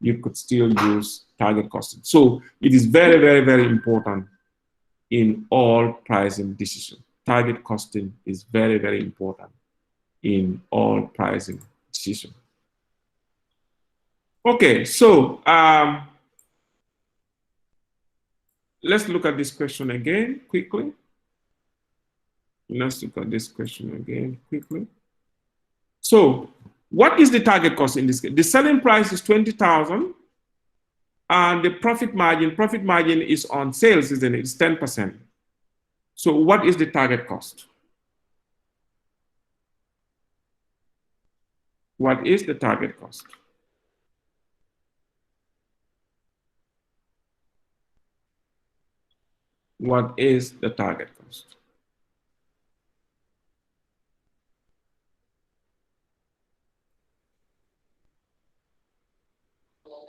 you could still use target costing. So it is very, very, very important in all pricing decisions. Target costing is very, very important in all pricing decisions. Okay, so let's look at this question again quickly. Let's look at this question again quickly. So, what is the target cost in this case? The selling price is 20,000, and the profit margin is on sales, isn't it? It's 10%. So, what is the target cost? What is the target cost? What is the target cost?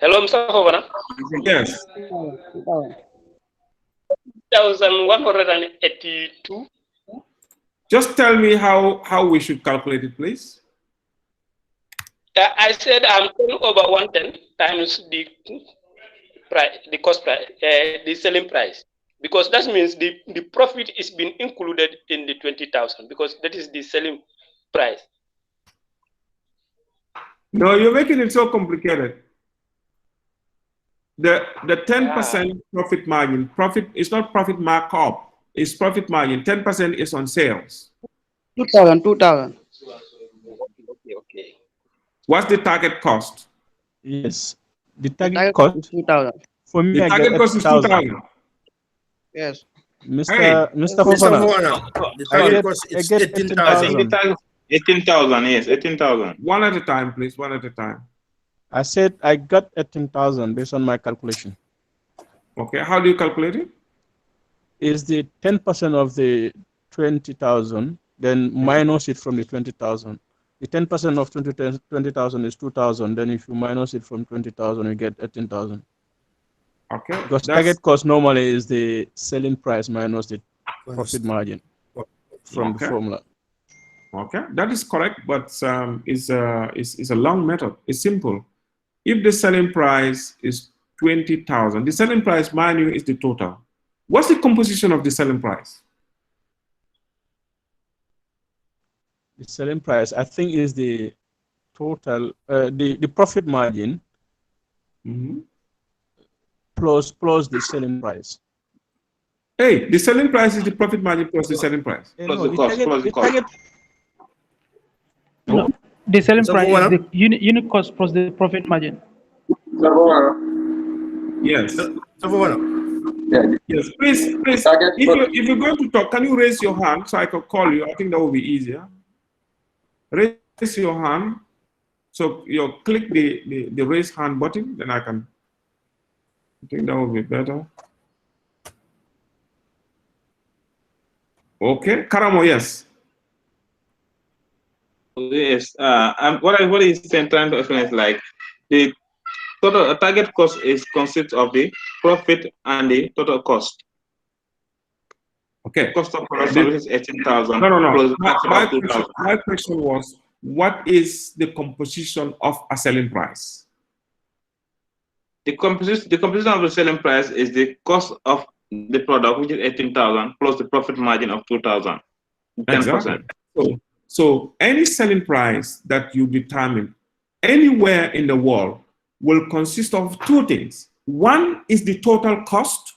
Hello, Mr. Hovana. Yes. 1,182. Just tell me how we should calculate it, please. I said I'm turning over 110 times the price, the cost price, the selling price, because that means the profit is being included in the 20,000 because that is the selling price. No, you're making it so complicated. The 10% profit margin, profit is not profit markup, it's profit margin. 10% is on sales. 2,000. Okay. What's the target cost? Yes, the target cost is 2,000. for me. The target cost is 2,000. Yes. Mr. Fofana. The target cost is 18,000. 18,000, yes, 18,000. One at a time, please, one at a time. I said I got 18,000 based on my calculation. Okay, how do you calculate it? Is the 10% of the 20,000, then minus it from the 20,000. The 10% of 20,000 is 2,000. Then if you minus it from 20,000, you get 18,000. Okay. Because target cost normally is the selling price minus the profit margin from the formula. Okay, that is correct, but it's a long method. It's simple. If the selling price is 20,000, the selling price, mind you, is the total. What's the composition of the selling price? The selling price, I think, is the total, the profit margin plus the selling price. Hey, the selling price is the profit margin plus the selling price. Plus the cost, plus the cost. No, the selling price is the unit cost plus the profit margin. Yes. Yes, please. If you're going to talk, can you raise your hand so I can call you? I think that will be easier. Raise your hand. So you click the raise hand button, then I think that will be better. Okay, Karamo, yes. Yes, what he's trying to explain is like the total target cost consists of the profit and the total cost. Okay. Cost of production is 18,000. No. My question was, what is the composition of a selling price? The composition of the selling price is the cost of the product, which is 18,000, plus the profit margin of 2,000. 10%. Exactly. So any selling price that you determine anywhere in the world will consist of two things. One is the total cost,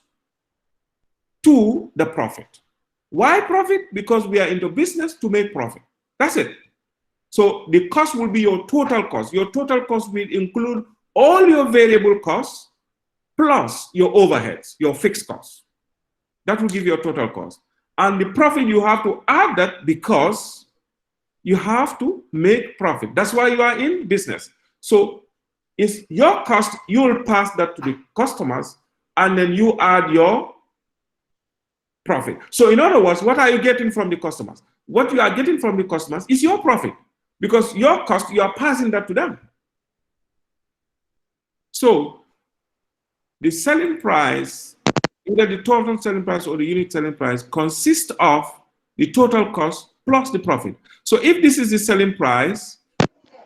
two, the profit. Why profit? Because we are into business to make profit. That's it. So the cost will be your total cost. Your total cost will include all your variable costs plus your overheads, your fixed costs. That will give you a total cost. And the profit, you have to add that because you have to make profit. That's why you are in business. So it's your cost, you will pass that to the customers, and then you add your profit. So in other words, what are you getting from the customers? What you are getting from the customers is your profit, because your cost, you are passing that to them. So the selling price, either the total selling price or the unit selling price, consists of the total cost plus the profit. So if this is the selling price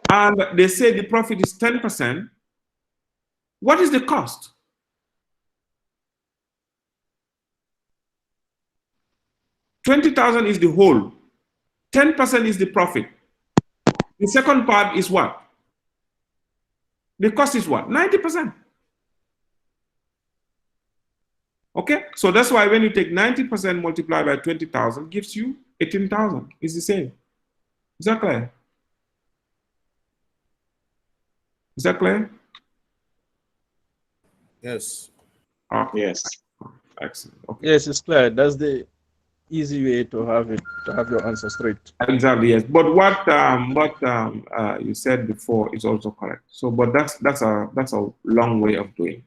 and they say the profit is 10%, What is the cost? $20,000 is the whole. 10% is the profit. The second part is what? The cost is what? 90%. Okay, so that's why when you take 90% multiplied by 20,000 gives you 18,000. It's the same. Is that clear? Is that clear? Yes. Okay. Yes. Excellent. Okay. Yes, it's clear. That's the easy way to have your answer straight. Exactly, yes. But what you said before is also correct. So, but that's a long way of doing.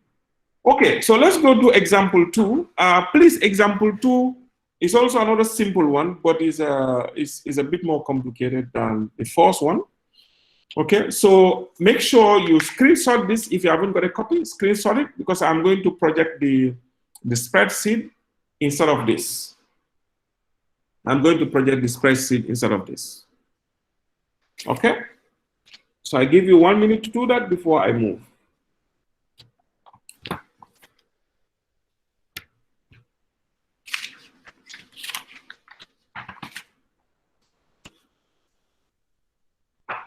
Okay, so let's go to example 2. Please, example 2 is also another simple one, but is a bit more complicated than the first one. Okay, so make sure you screenshot this. If you haven't got a copy, screenshot it, because I'm going to project the spreadsheet instead of this. I'm going to project the spreadsheet instead of this. Okay, so I give you 1 minute to do that before I move.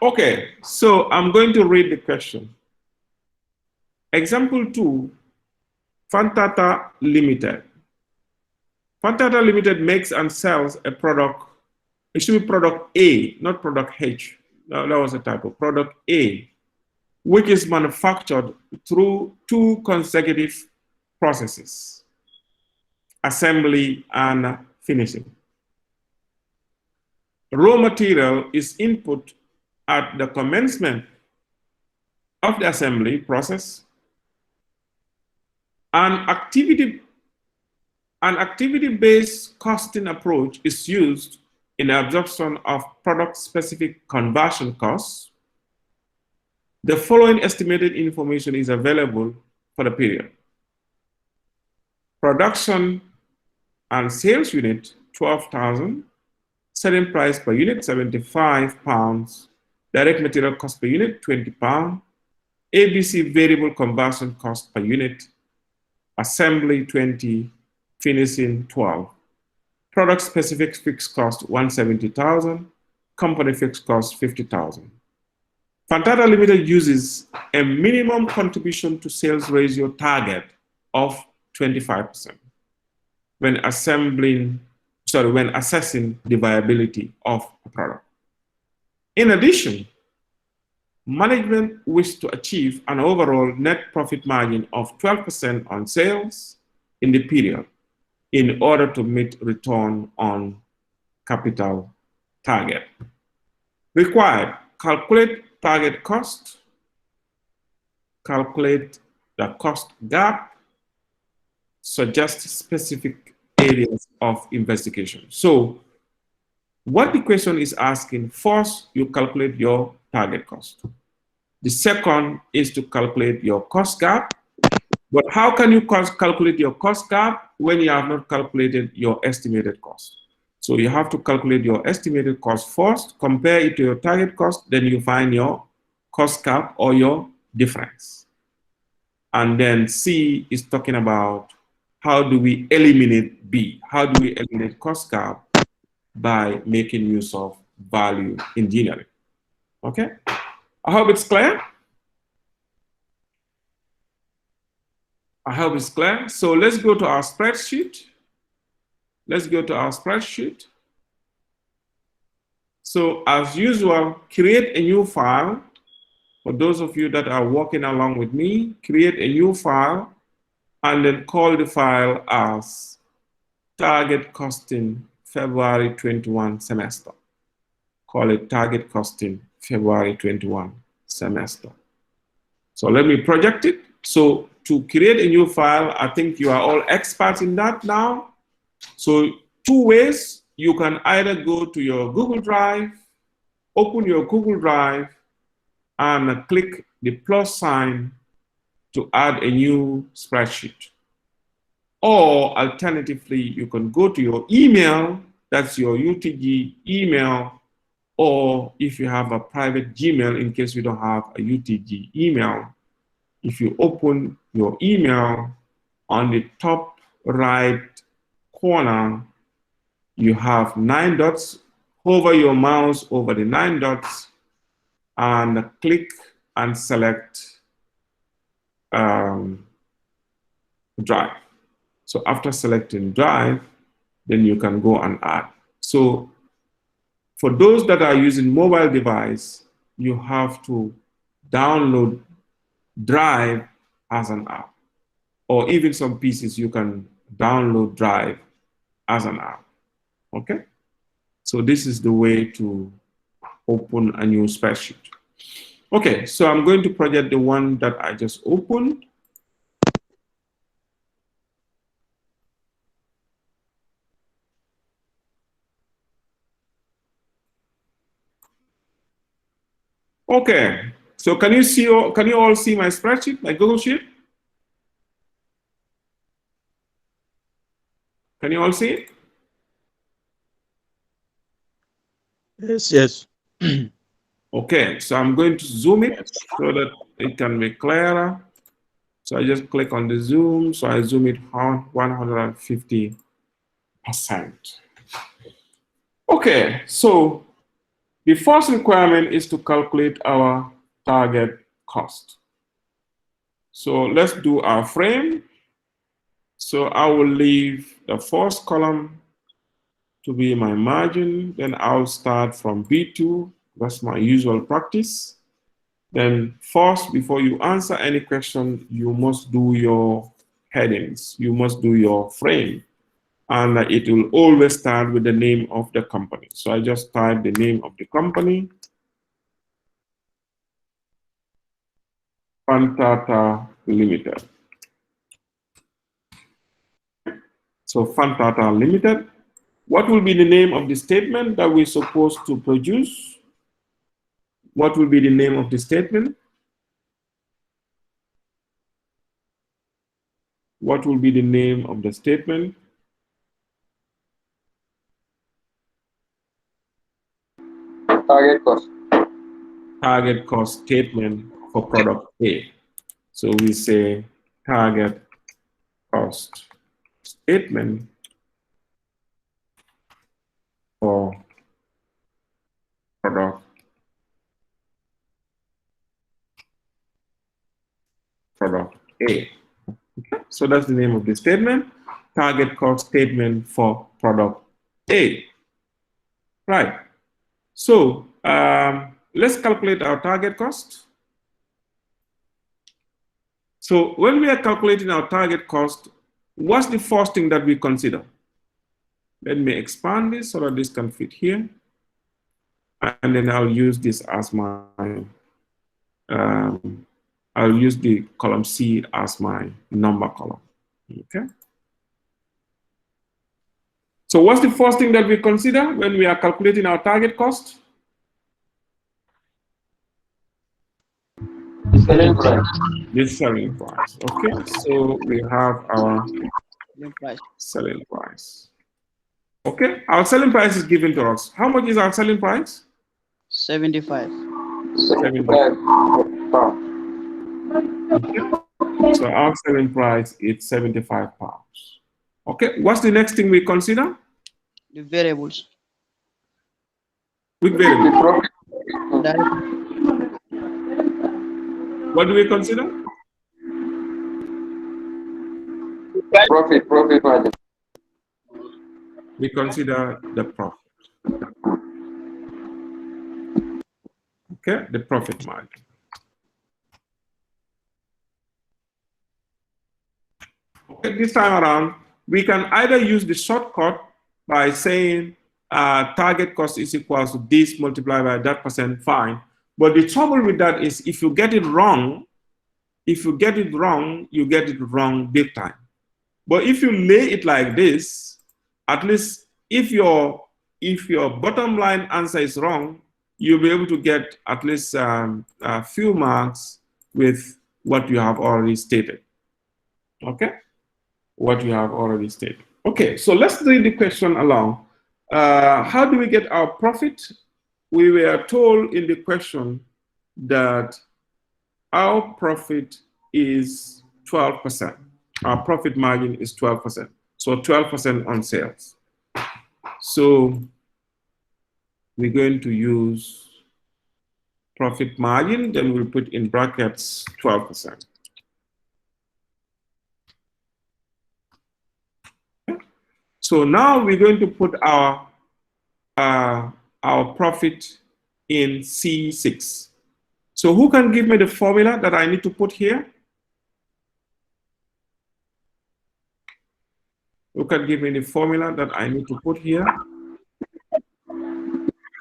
Okay, so I'm going to read the question. Example 2, Fantata Limited. Fantata Limited makes and sells a product. It should be product A, not product H. No, that was a typo. Product A, which is manufactured through 2 consecutive processes: assembly and finishing. Raw material is input at the commencement of the assembly process. An activity-based costing approach is used in the absorption of product-specific conversion costs. The following estimated information is available for the period. Production and sales unit, 12,000. Selling price per unit, 75 pounds. Direct material cost per unit, 20 pounds. ABC variable conversion cost per unit. Assembly, 20. Finishing, 12. Product specific fixed cost, 170,000. Company fixed cost, 50,000. Fantata Limited uses a minimum contribution to sales ratio target of 25% when assessing the viability of a product. In addition, management wishes to achieve an overall net profit margin of 12% on sales in the period in order to meet return on capital target. Required: calculate target cost, calculate the cost gap, suggest specific areas of investigation. So what the question is asking, first, you calculate your target cost. The second is to calculate your cost gap. But how can you calculate your cost gap when you have not calculated your estimated cost? So you have to calculate your estimated cost first, compare it to your target cost, then you find your cost gap or your difference. And then C is talking about how do we eliminate B? How do we eliminate cost gap? By making use of value engineering. Okay? I hope it's clear. I hope it's clear. So let's go to our spreadsheet. Let's go to our spreadsheet. So as usual, create a new file. For those of you that are working along with me, create a new file and then call the file as target costing February 21 semester. Call it target costing February 21 semester. So let me project it. So to create a new file, I think you are all experts in that now. So 2 ways: you can either go to your Google Drive, open your Google Drive, and click the plus sign to add a new spreadsheet. Or alternatively, you can go to your email, that's your UTG email, or if you have a private Gmail, in case you don't have a UTG email, if you open your email, on the top right corner, you have 9 dots. Hover your mouse over the 9 dots and click and select Drive. So after selecting Drive, then you can go and add. So for those that are using mobile device, you have to download Drive as an app. Or even some pieces, you can download Drive as an app. Okay? So this is the way to open a new spreadsheet. Okay, so I'm going to project the one that I just opened. Okay, so can you all see my spreadsheet, my Google Sheet? Can you all see it? Yes, yes. Okay, so I'm going to zoom it so that it can be clearer. So I just click on the zoom. So I zoom it 150%. Okay, so the first requirement is to calculate our target cost. So let's do our frame. So I will leave the first column to be my margin. Then I'll start from B2. That's my usual practice. Then first, before you answer any question, you must do your headings. You must do your frame. And it will always start with the name of the company. So I just type the name of the company. Fantata Limited. So Fantata Limited. What will be the name of the statement that we're supposed to produce? What will be the name of the statement? What will be the name of the statement? Target cost. Target cost statement for product A. So we say target cost statement for product A. Okay. So that's the name of the statement. Target cost statement for product A. Right. So let's calculate our target cost. So when we are calculating our target cost, what's the first thing that we consider? Let me expand this so that this can fit here. And then I'll use this as my, I'll use the column C as my number column, okay? So what's the first thing that we consider when we are calculating our target cost? Selling price. The selling price, okay? So we have our Price. selling price. Okay, our selling price is given to us. How much is our selling price? 75. 75. Okay. So our selling price is 75 pounds. Okay, what's the next thing we consider? The variables. With variable. Direct. What do we consider? Profit margin. We consider the profit. Okay, the profit margin. Okay, this time around, we can either use the shortcut by saying target cost is equals to this multiplied by that %, fine. But the trouble with that is if you get it wrong, you get it wrong big time. But if you lay it like this, at least if your bottom line answer is wrong, you'll be able to get at least a few marks with what you have already stated. Okay? What you have already stated. Okay, so let's read the question along. How do we get our profit? We were told in the question that our profit is 12%. Our profit margin is 12%. So 12% on sales. So we're going to use profit margin, then we'll put in brackets 12%. So now we're going to put our profit in C6. So who can give me the formula that I need to put here? Who can give me the formula that I need to put here?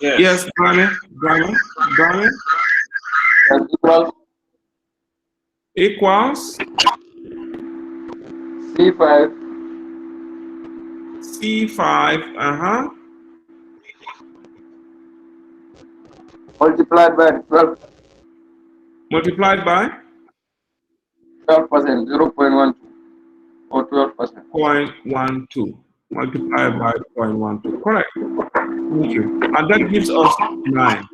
Yes, Brahman. Equals C5. C5, Multiplied by 12. multiplied by 12%, 0.12 or 12%. 0.12, multiplied by 0.12. Correct. Thank you. And that gives us 9.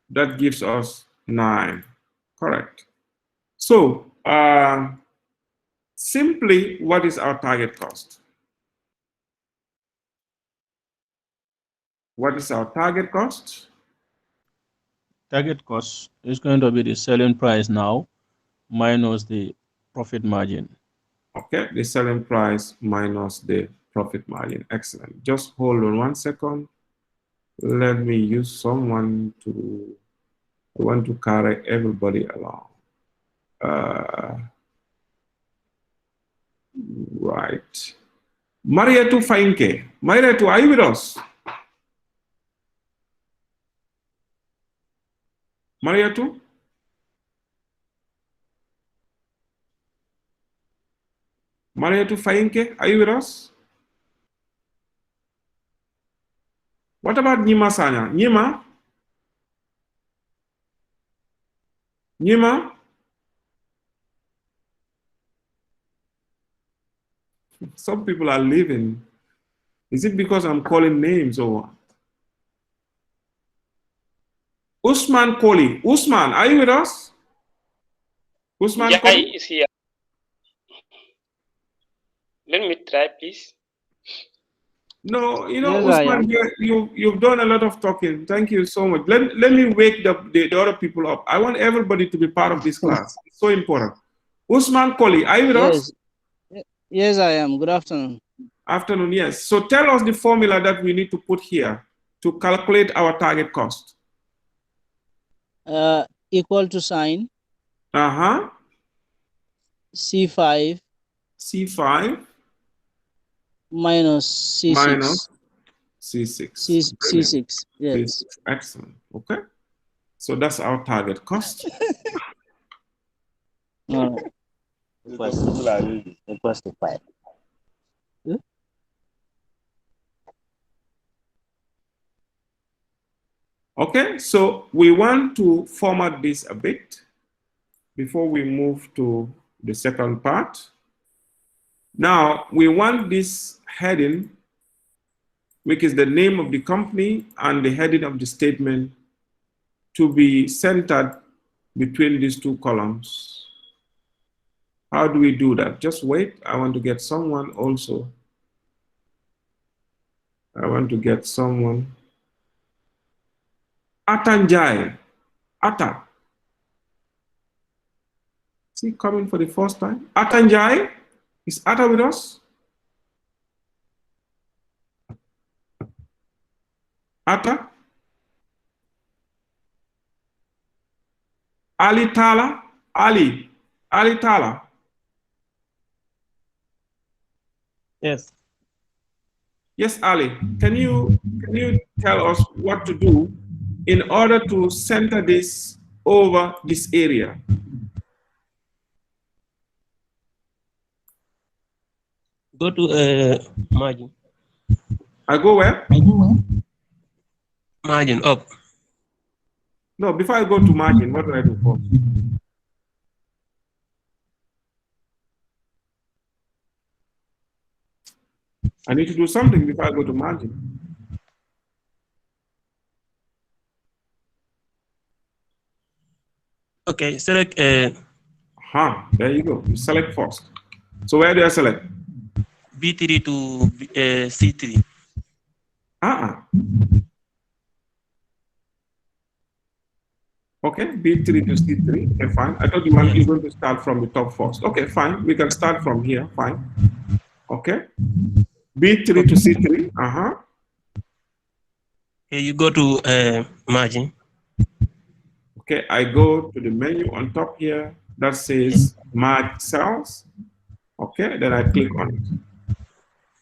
That gives us 9. Correct. So, simply, what is our target cost? What is our target cost? Target cost is going to be the selling price now minus the profit margin. Okay, the selling price minus the profit margin. Excellent. Just hold on 1 second. Let me use someone to, I want to carry everybody along. Right. Mariatu Fainke. Mariatu, are you with us? Mariatu? Mariatu Fainke, are you with us? What about Nima Sanya? Nima? Nima? Some people are leaving. Is it because I'm calling names or what? Usman Koli. Usman, are you with us? Usman Yeah, Koli? is here. Let me try, please. No, you know, Yes, I Usman, am. you've done a lot of talking. Thank you so much. Let me wake the other people up. I want everybody to be part of this class. It's so important. Usman Koli, are you with us? Yes, I am. Good afternoon. Afternoon, yes. So tell us the formula that we need to put here to calculate our target cost. Equal to sign Uh-huh. C5 C5 minus C6. minus C6. C6, yes. C6. Excellent. Okay. So that's our target cost. All right. Equals to 5. Okay, so we want to format this a bit before we move to the second part. Now, we want this heading, which is the name of the company and the heading of the statement, to be centered between these two columns. How do we do that? Just wait. I want to get someone also. I want to get someone. Atanjai. Ata. Is he coming for the first time? Atanjai? Is Ata with us? Ata? Ali Tala? Ali Tala? Yes. Yes, Ali. Can you tell us what to do in order to center this over this area? Go to margin. I go where? Margin up. No, before I go to margin, what do I do first? I need to do something before I go to margin. Okay, select There you go. You select first. So where do I select? B3 to C3. Okay, B3 to C3. Okay, fine. I thought you're going to start from the top first. Okay, fine. We can start from here. Fine. Okay. B3 to C3. Okay, you go to margin. Okay, I go to the menu on top here that says merge cells. Okay, then I click on it.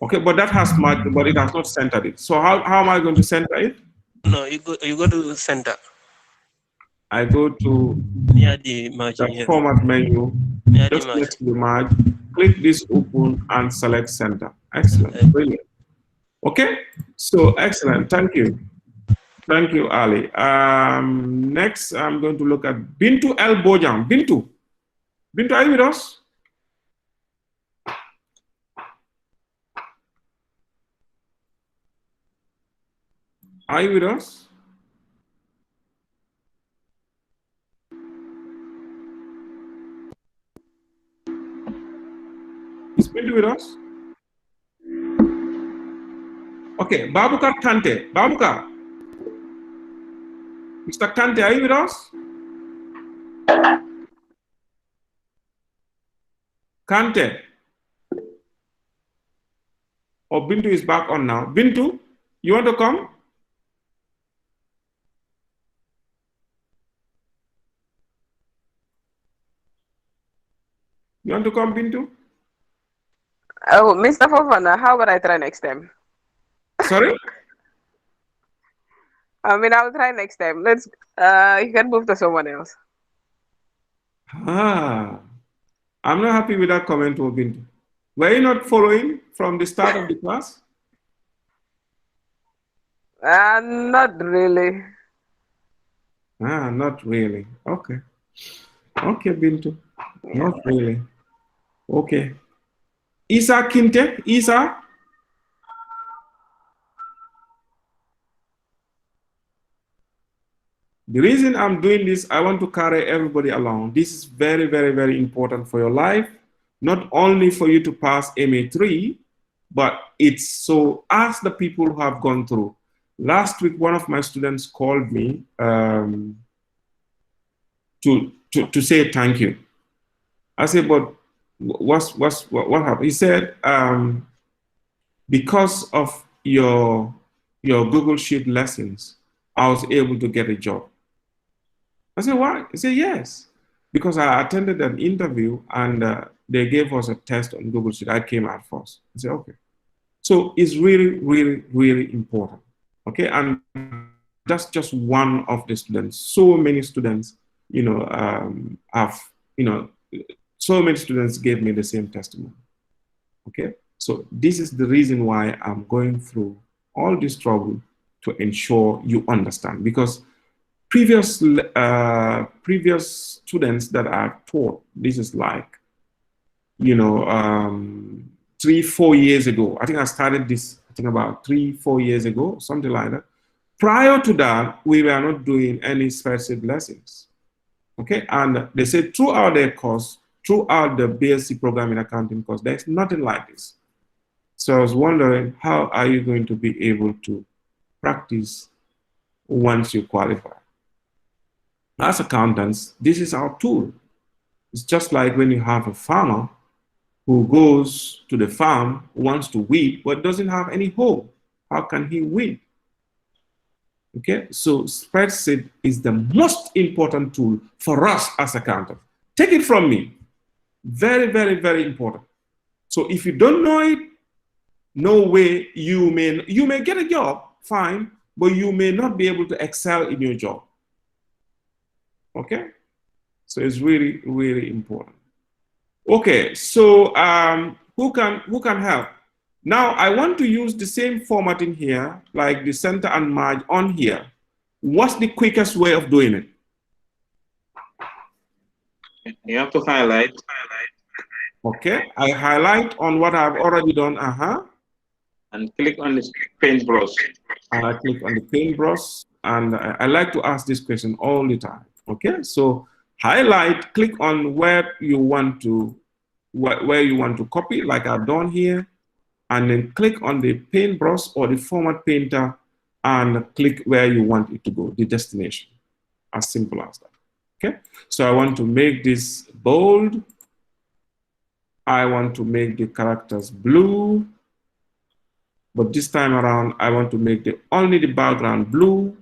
Okay, but that has merged, but it has not centered it. So how am I going to center it? No, you go to center. I go to near the margin. the Yes. format menu, Near the just margin. next to the merge, click this open and select center. Excellent, brilliant. Okay, so excellent, thank you. Thank you, Ali. Next, I'm going to look at Bintu El Bojang. Bintu, are you with us? Are you with us? Is Bintu with us? Okay, Babukar Kante. Babukar. Mr. Kante, are you with us? Kante. Oh, Bintu is back on now. Bintu, you want to come? You want to come, Bintu? Oh, Mr. Fofana, how about I try next time? Sorry? I mean, I'll try next time. Let's, you can move to someone else. I'm not happy with that comment, Bintu. Were you not following from the start of the class? Not really. Not really. Okay. Okay, Bintu. Yeah. Not really. Okay. Isa Kinte, Isa? The reason I'm doing this, I want to carry everybody along. This is very, very, very important for your life. Not only for you to pass MA3, but it's so as the people who have gone through. Last week, one of my students called me to say thank you. I said, but what happened? He said, because of your Google Sheet lessons, I was able to get a job. I said, why? He said, yes, because I attended an interview and they gave us a test on Google Sheet. I came out first. I said, okay. So it's really, really, really important. Okay, and that's just one of the students. So many students, so many students gave me the same testimony. Okay, so this is the reason why I'm going through all this trouble to ensure you understand, because previous students that I've taught, this is like, 3-4 years ago. I think I started this, about 3-4 years ago, something like that. Prior to that, we were not doing any spreadsheet lessons. Okay, and they said throughout their course, throughout the BSc program in accounting course, there's nothing like this. So I was wondering, how are you going to be able to practice once you qualify? As accountants, this is our tool. It's just like when you have a farmer who goes to the farm, wants to weed, but doesn't have any hoe. How can he weed? Okay, so spreadsheet is the most important tool for us as accountants. Take it from me. Very, very, very important. So if you don't know it, no way you may get a job, fine, but you may not be able to excel in your job. Okay, so it's really, really important. Okay, so who can help? Now I want to use the same formatting here, like the center and merge on here. What's the quickest way of doing it? You have to highlight. Okay, I highlight on what I've already done. And click on the paintbrush. And I click on the paintbrush, and I like to ask this question all the time. Okay, so highlight, click on where you want to copy, like I've done here, and then click on the paintbrush or the format painter and click where you want it to go, the destination. As simple as that. Okay, so I want to make this bold. I want to make the characters blue, but this time around I want to make only the background blue,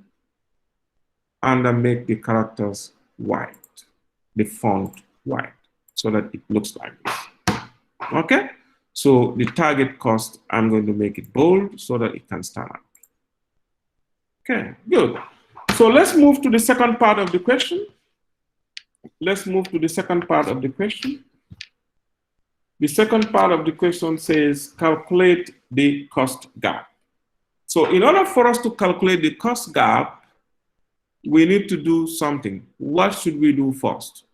and I make the characters white, the font white, so that it looks like this. Okay, so the target cost, I'm going to make it bold so that it can stand out. Okay, good. So let's move to the second part of the question. Let's move to the second part of the question. The second part of the question says, calculate the cost gap. So in order for us to calculate the cost gap, we need to do something. What should we do first?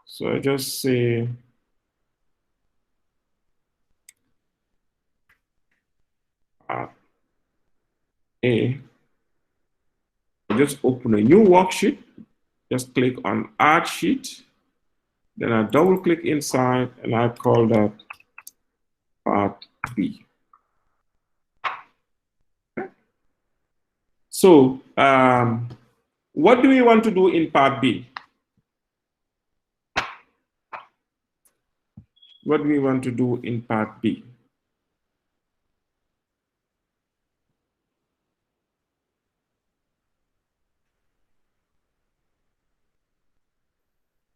So I just say, just open a new worksheet. Just click on Add Sheet. Then I double click inside and I call that Part B. Okay. So what do we want to do in Part B? What do we want to do in Part B?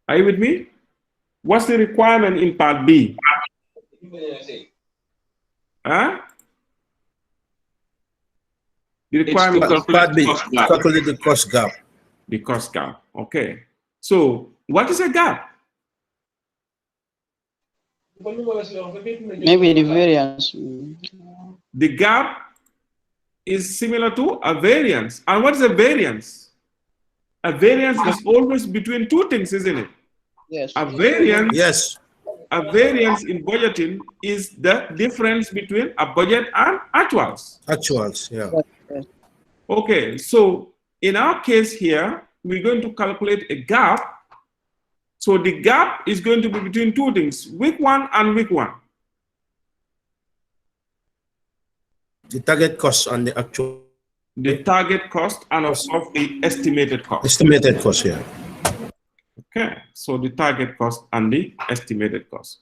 Are you with me? What's the requirement in Part B? Huh? The requirement is Part B, calculate the cost gap. The cost gap. Okay. So what is a gap? Maybe the variance. The gap is similar to a variance. And what is a variance? A variance is always between two things, isn't it? Yes. A variance. Yes. A variance in budgeting is the difference between a budget and actuals. Actuals, yeah. Okay, so in our case here, we're going to calculate a gap. So the gap is going to be between two things, week one and week one. The target cost and the actual. The target cost and also the estimated cost. Estimated cost, yeah. Okay, so the target cost and the estimated cost.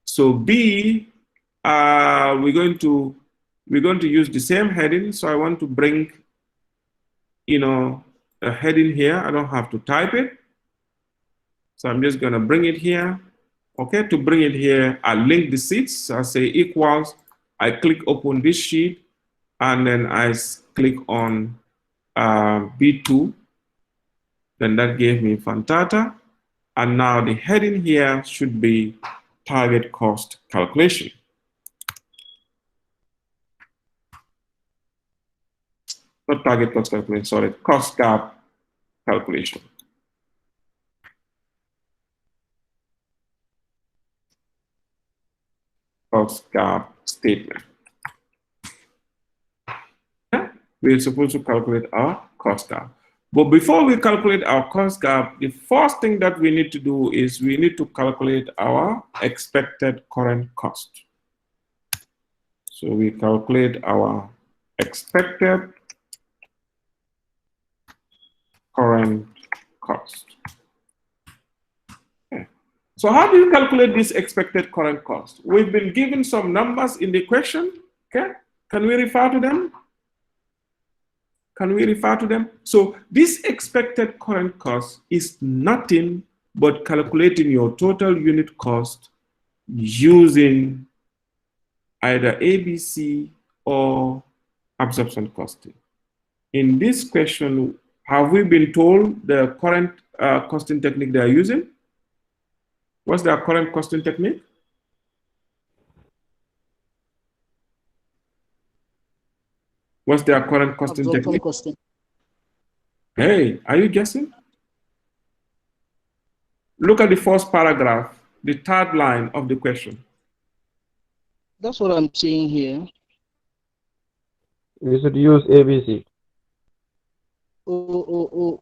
So B, we're going to use the same heading. So I want to bring, a heading here. I don't have to type it. So I'm just going to bring it here. Okay, to bring it here, I link the sheets. I say equals. I click open this sheet, and then I click on B2. Then that gave me Fantata. And now the heading here should be target cost calculation. Not target cost calculation, sorry, cost gap calculation. Cost gap statement. We're supposed to calculate our cost gap. But before we calculate our cost gap, the first thing that we need to do is we need to calculate our expected current cost. So we calculate our expected current cost. Okay. So how do you calculate this expected current cost? We've been given some numbers in the question. Okay, can we refer to them? Can we refer to them? So this expected current cost is nothing but calculating your total unit cost using either ABC or absorption costing. In this question, have we been told the current costing technique they are using? What's their current costing technique? What's their current costing technique? Costing. Hey, are you guessing? Look at the first paragraph, the third line of the question. That's what I'm seeing here. We should use ABC. Oh.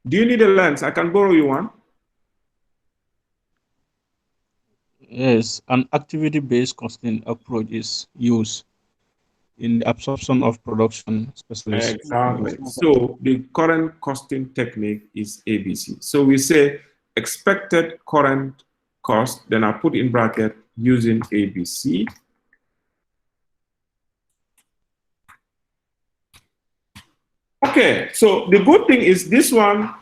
Do you need a lens? I can borrow you one. Yes, an activity-based costing approach is used in the absorption of production specialists. Exactly. So the current costing technique is ABC. So we say expected current cost, then I put in bracket using ABC. Okay, so the good thing is this one,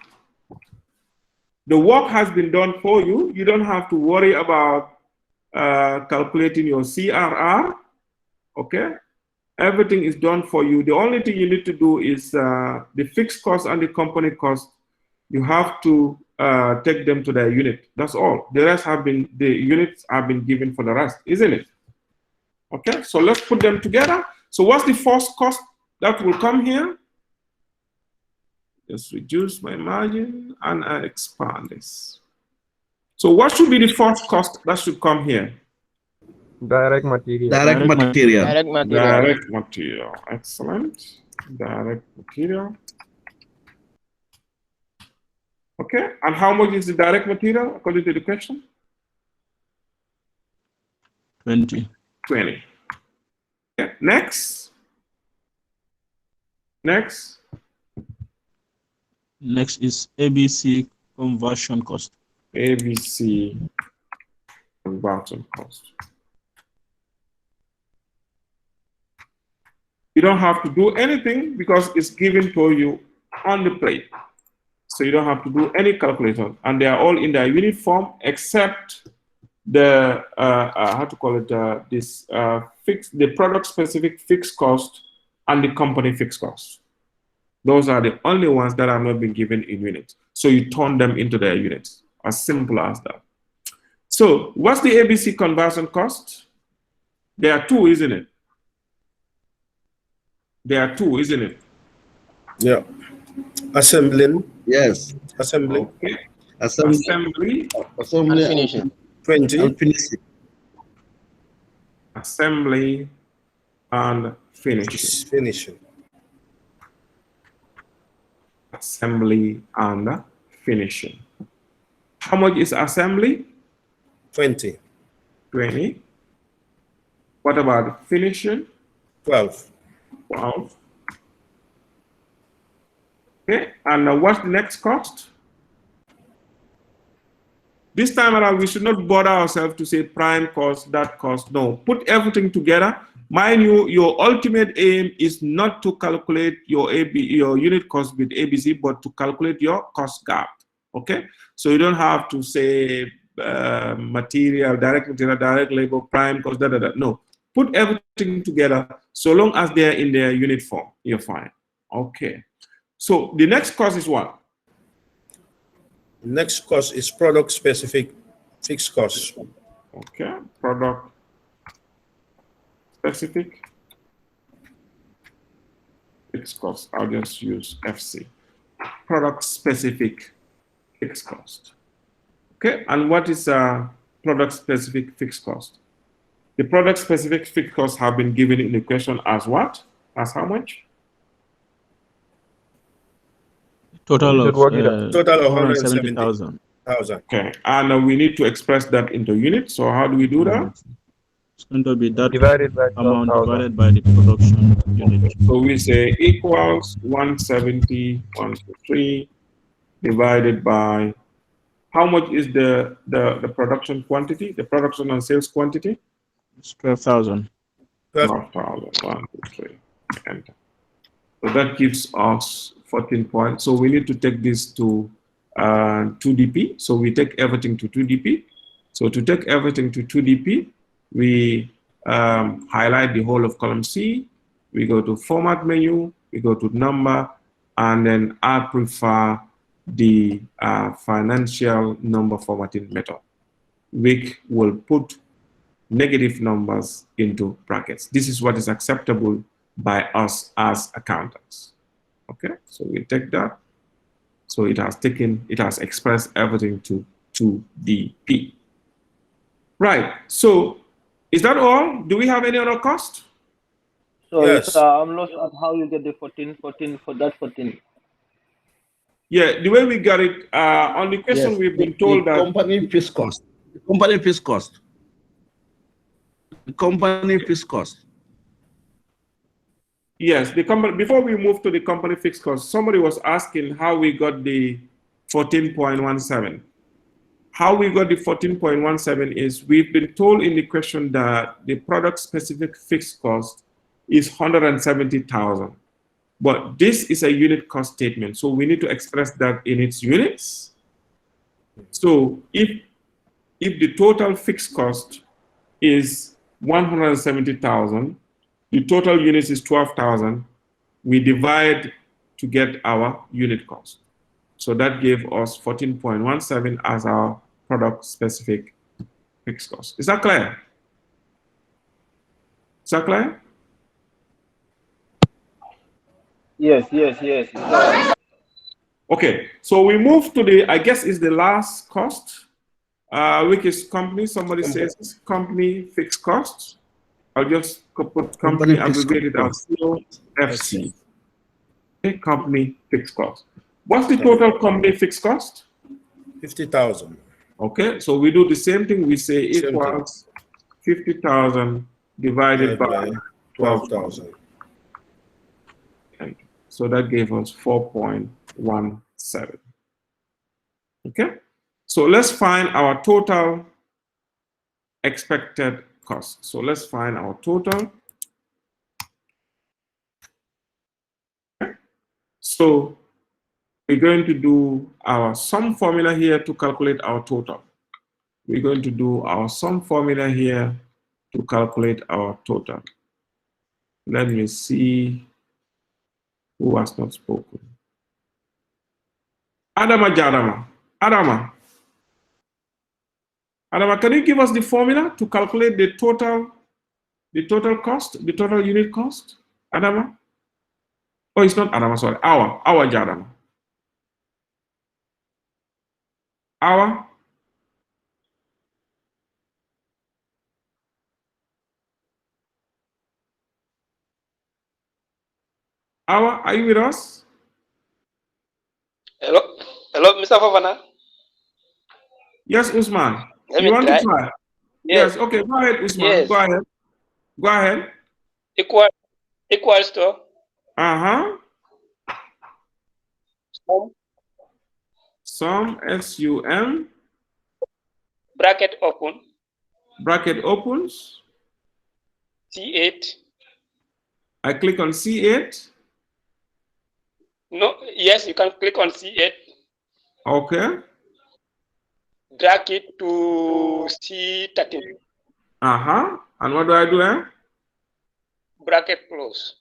the work has been done for you. You don't have to worry about calculating your CRR. Okay, everything is done for you. The only thing you need to do is the fixed cost and the company cost. You have to take them to their unit. That's all. The rest have been, the units have been given for the rest, isn't it? Okay, so let's put them together. So what's the first cost that will come here? Just reduce my margin and I expand this. So what should be the first cost that should come here? Direct material. Direct material. Direct material. Direct material. Excellent. Direct material. Okay, and how much is the direct material according to the question? 20. 20. Okay. Next. Next. Next is ABC conversion cost. ABC conversion cost. You don't have to do anything because it's given to you on the plate. So you don't have to do any calculation. And they are all in their unit form except the, how to call it, the product specific fixed cost and the company fixed cost. Those are the only ones that have not been given in units. So you turn them into their units, as simple as that. So what's the ABC conversion cost? There are two, isn't it? There are two, isn't it? Yeah. Assembling. Yes. Assembling. Okay. Assembly. Assembly. And finishing. 20. And finishing. Assembly and finishing. Finishing. Assembly and finishing. How much is assembly? 20. 20. What about finishing? 12. 12. Okay, and what's the next cost? This time around, we should not bother ourselves to say prime cost, that cost. No, put everything together. Mind you, your ultimate aim is not to calculate your unit cost with ABC, but to calculate your cost gap. Okay, so you don't have to say material, direct labor, prime cost, No, put everything together. So long as they're in their unit form, you're fine. Okay. So the next cost is what? Next cost is product specific fixed cost. Okay, product specific fixed cost. I'll just use FC. Product specific fixed cost. Okay, and what is product specific fixed cost? The product specific fixed costs have been given in the question as what? As how much? Total of total of 170,000. Okay, and we need to express that into units. So how do we do that? It's going to be that divided by amount 12,000. divided by the production unit. So we say equals 170, 123 divided by, how much is the production quantity, the production and sales quantity? It's 12,000. 12,000, 1, 2, 3, enter. So that gives us 14 points. So we need to take this to 2DP. So we take everything to 2DP. So to take everything to 2DP, we highlight the whole of column C. We go to format menu, we go to number, and then I prefer the financial number formatting method, which will put negative numbers into brackets. This is what is acceptable by us as accountants. Okay, so we take that. So it has expressed everything to 2DP. Right, so is that all? Do we have any other cost? So Yes. I'm lost at how you get the 14 for that 14. Yeah, the way we got it, on the question Yes, we've been told that company fixed cost. Company fixed cost. Company fixed cost. yes, the company, before we move to the company fixed cost, somebody was asking how we got the 14.17. How we got the 14.17 is we've been told in the question that the product specific fixed cost is 170,000. But this is a unit cost statement, so we need to express that in its units. So if the total fixed cost is 170,000, the total units is 12,000, we divide to get our unit cost. So that gave us 14.17 as our product specific fixed cost. Is that clear? Is that clear? Yes, yes, yes. It's all right. Okay, so we move to the, I guess is the last cost, which is company. Somebody says company fixed cost. I'll just put company abbreviated as COFC. Okay, company fixed cost. What's the total company fixed cost? 50,000. Okay, so we do the same thing. We say equals 50,000 divided by 12,000. Okay. So that gave us 4.17. Okay, so let's find our total expected cost. So let's find our total. Okay. So we're going to do our sum formula here to calculate our total. We're going to do our sum formula here to calculate our total. Let me see who has not spoken. Adama Jadama. Adama, can you give us the formula to calculate the total cost, the total unit cost? Adama? Oh, it's not Adama, sorry. Our Jadama. Our? Are you with us? Hello, hello, Mr. Fofana. Yes, Usman. Let You me want try. to try? Yes. Okay, go ahead, Usman. Yes. Go ahead. Go ahead. Equals to sum SUM bracket open bracket opens. C8. I click on C8. No, yes, you can click on C8. Okay. Drag it to C13. And what do I do there? Bracket close.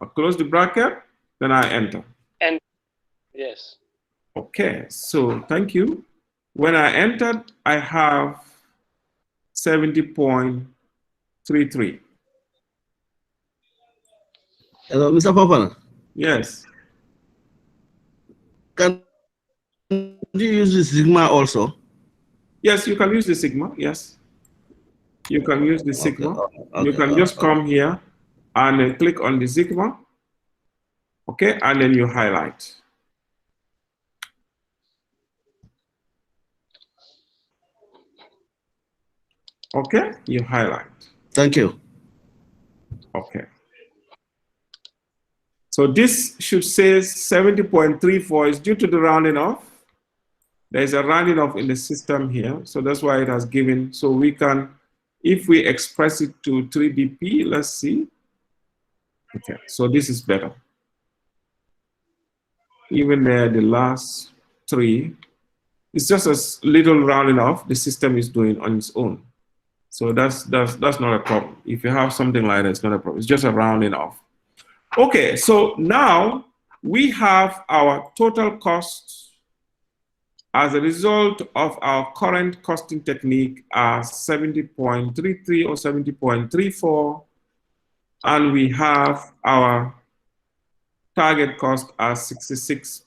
I close the bracket, then I enter. And yes. Okay, so thank you. When I entered, I have 70.33. Hello, Mr. Fofana. Yes. Can you use the Sigma also? Yes, you can use the Sigma. Yes. You can use the Sigma. You can just come here and then click on the Sigma. Okay, and then you highlight. Okay, you highlight. Thank you. Okay. So this should say 70.34 is due to the rounding off. There's a rounding off in the system here. So that's why it has given. So we can, if we express it to 3dp, let's see. Okay, so this is better. Even there, the last three, it's just a little rounding off the system is doing on its own. So that's not a problem. If you have something like that, it's not a problem. It's just a rounding off. Okay, so now we have our total cost as a result of our current costing technique as 70.33 or 70.34, and we have our target cost as 66.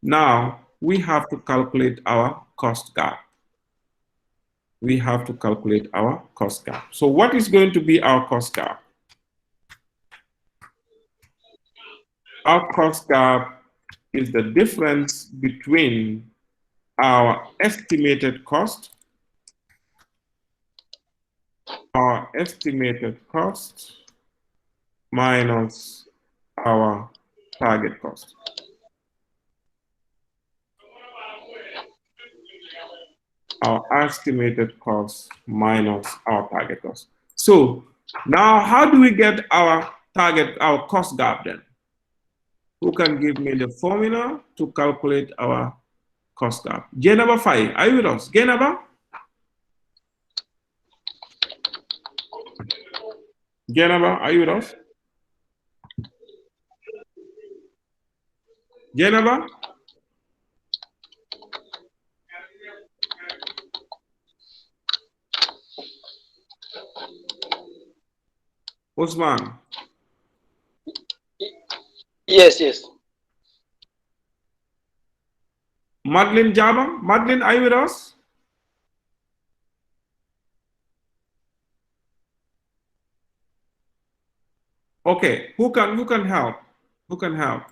Now we have to calculate our cost gap. We have to calculate our cost gap. So what is going to be our cost gap? our cost gap is the difference between our estimated cost, minus our target cost. Our estimated cost minus our target cost. So now how do we get our cost gap then? Who can give me the formula to calculate our cost gap? J number 5, are you with us? J number? J number, are you with us? J number? Usman? Yes, yes. Madeline Jama? Madeline, are you with us? Okay, who can help? Who can help?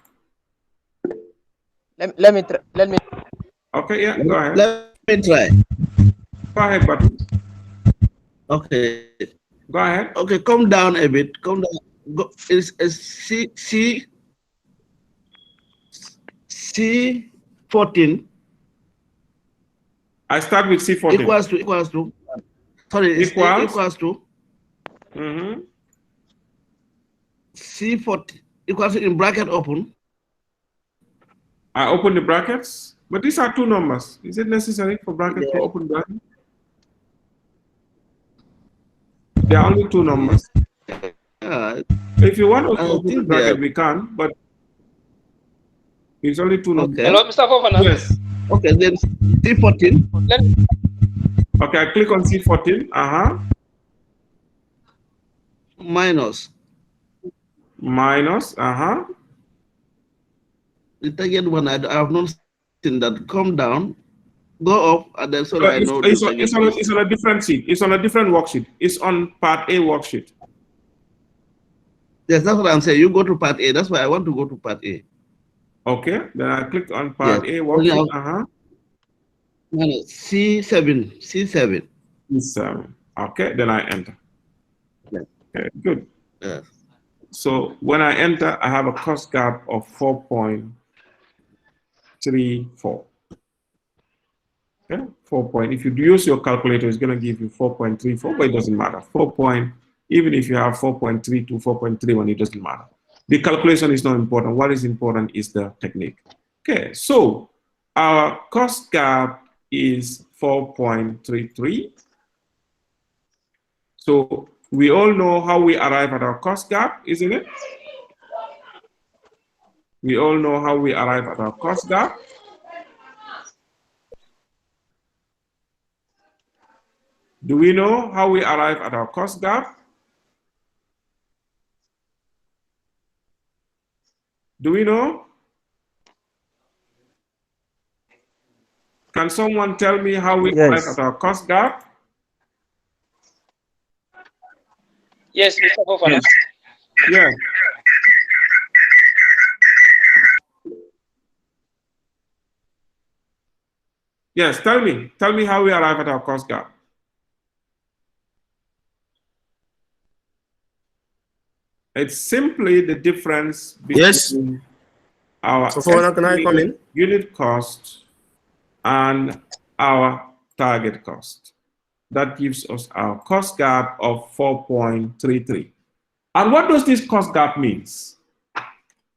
Let me. Okay, yeah, go ahead. Let me try. Go ahead, buddy. Okay. Go ahead. Okay, come down a bit. Come down. Go, is C14. I start with C14. Equals to. Sorry, it's equals to. C14 equals to in bracket open. I open the brackets, but these are two numbers. Is it necessary for brackets to open bracket? There are only two numbers. If you want us to open the bracket, we can, but it's only two numbers. Hello, Mr. Fofana? Yes. Okay, then C14. Okay, I click on C14. Minus. The target one, I have not seen that. Come down, go up, and then so I know it's on a different sheet. It's on a different worksheet. It's on part A worksheet. Yes, that's what I'm saying. You go to part A. That's why I want to go to part A. Okay, then I click on part A worksheet. C7. C7. Okay, then I enter. Okay, good. Yes. So when I enter, I have a cost gap of 4.34. Okay, 4. If you use your calculator, it's going to give you 4.34, but it doesn't matter. Even if you have 4.32, 4.31, it doesn't matter. The calculation is not important. What is important is the technique. Okay, so our cost gap is 4.33. So we all know how we arrive at our cost gap, isn't it? We all know how we arrive at our cost gap. Do we know how we arrive at our cost gap? Do we know? Can someone tell me how we arrive at our cost gap? Yes, Mr. Fofana. Yeah. Yes, tell me how we arrive at our cost gap. It's simply the difference between our estimated unit cost and our target cost. That gives us our cost gap of 4.33. And what does this cost gap means?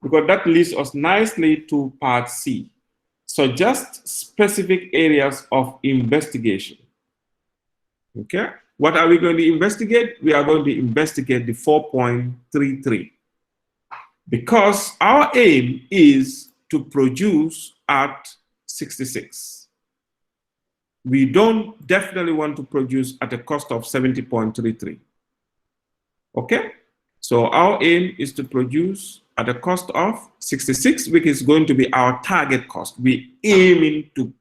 Because that leads us nicely to part C. Suggest specific areas of investigation. Okay, what are we going to investigate? We are going to investigate the 4.33 because our aim is to produce at 66. We don't definitely want to produce at a cost of 70.33. Okay, so our aim is to produce at a cost of 66, which is going to be our target cost. We aiming to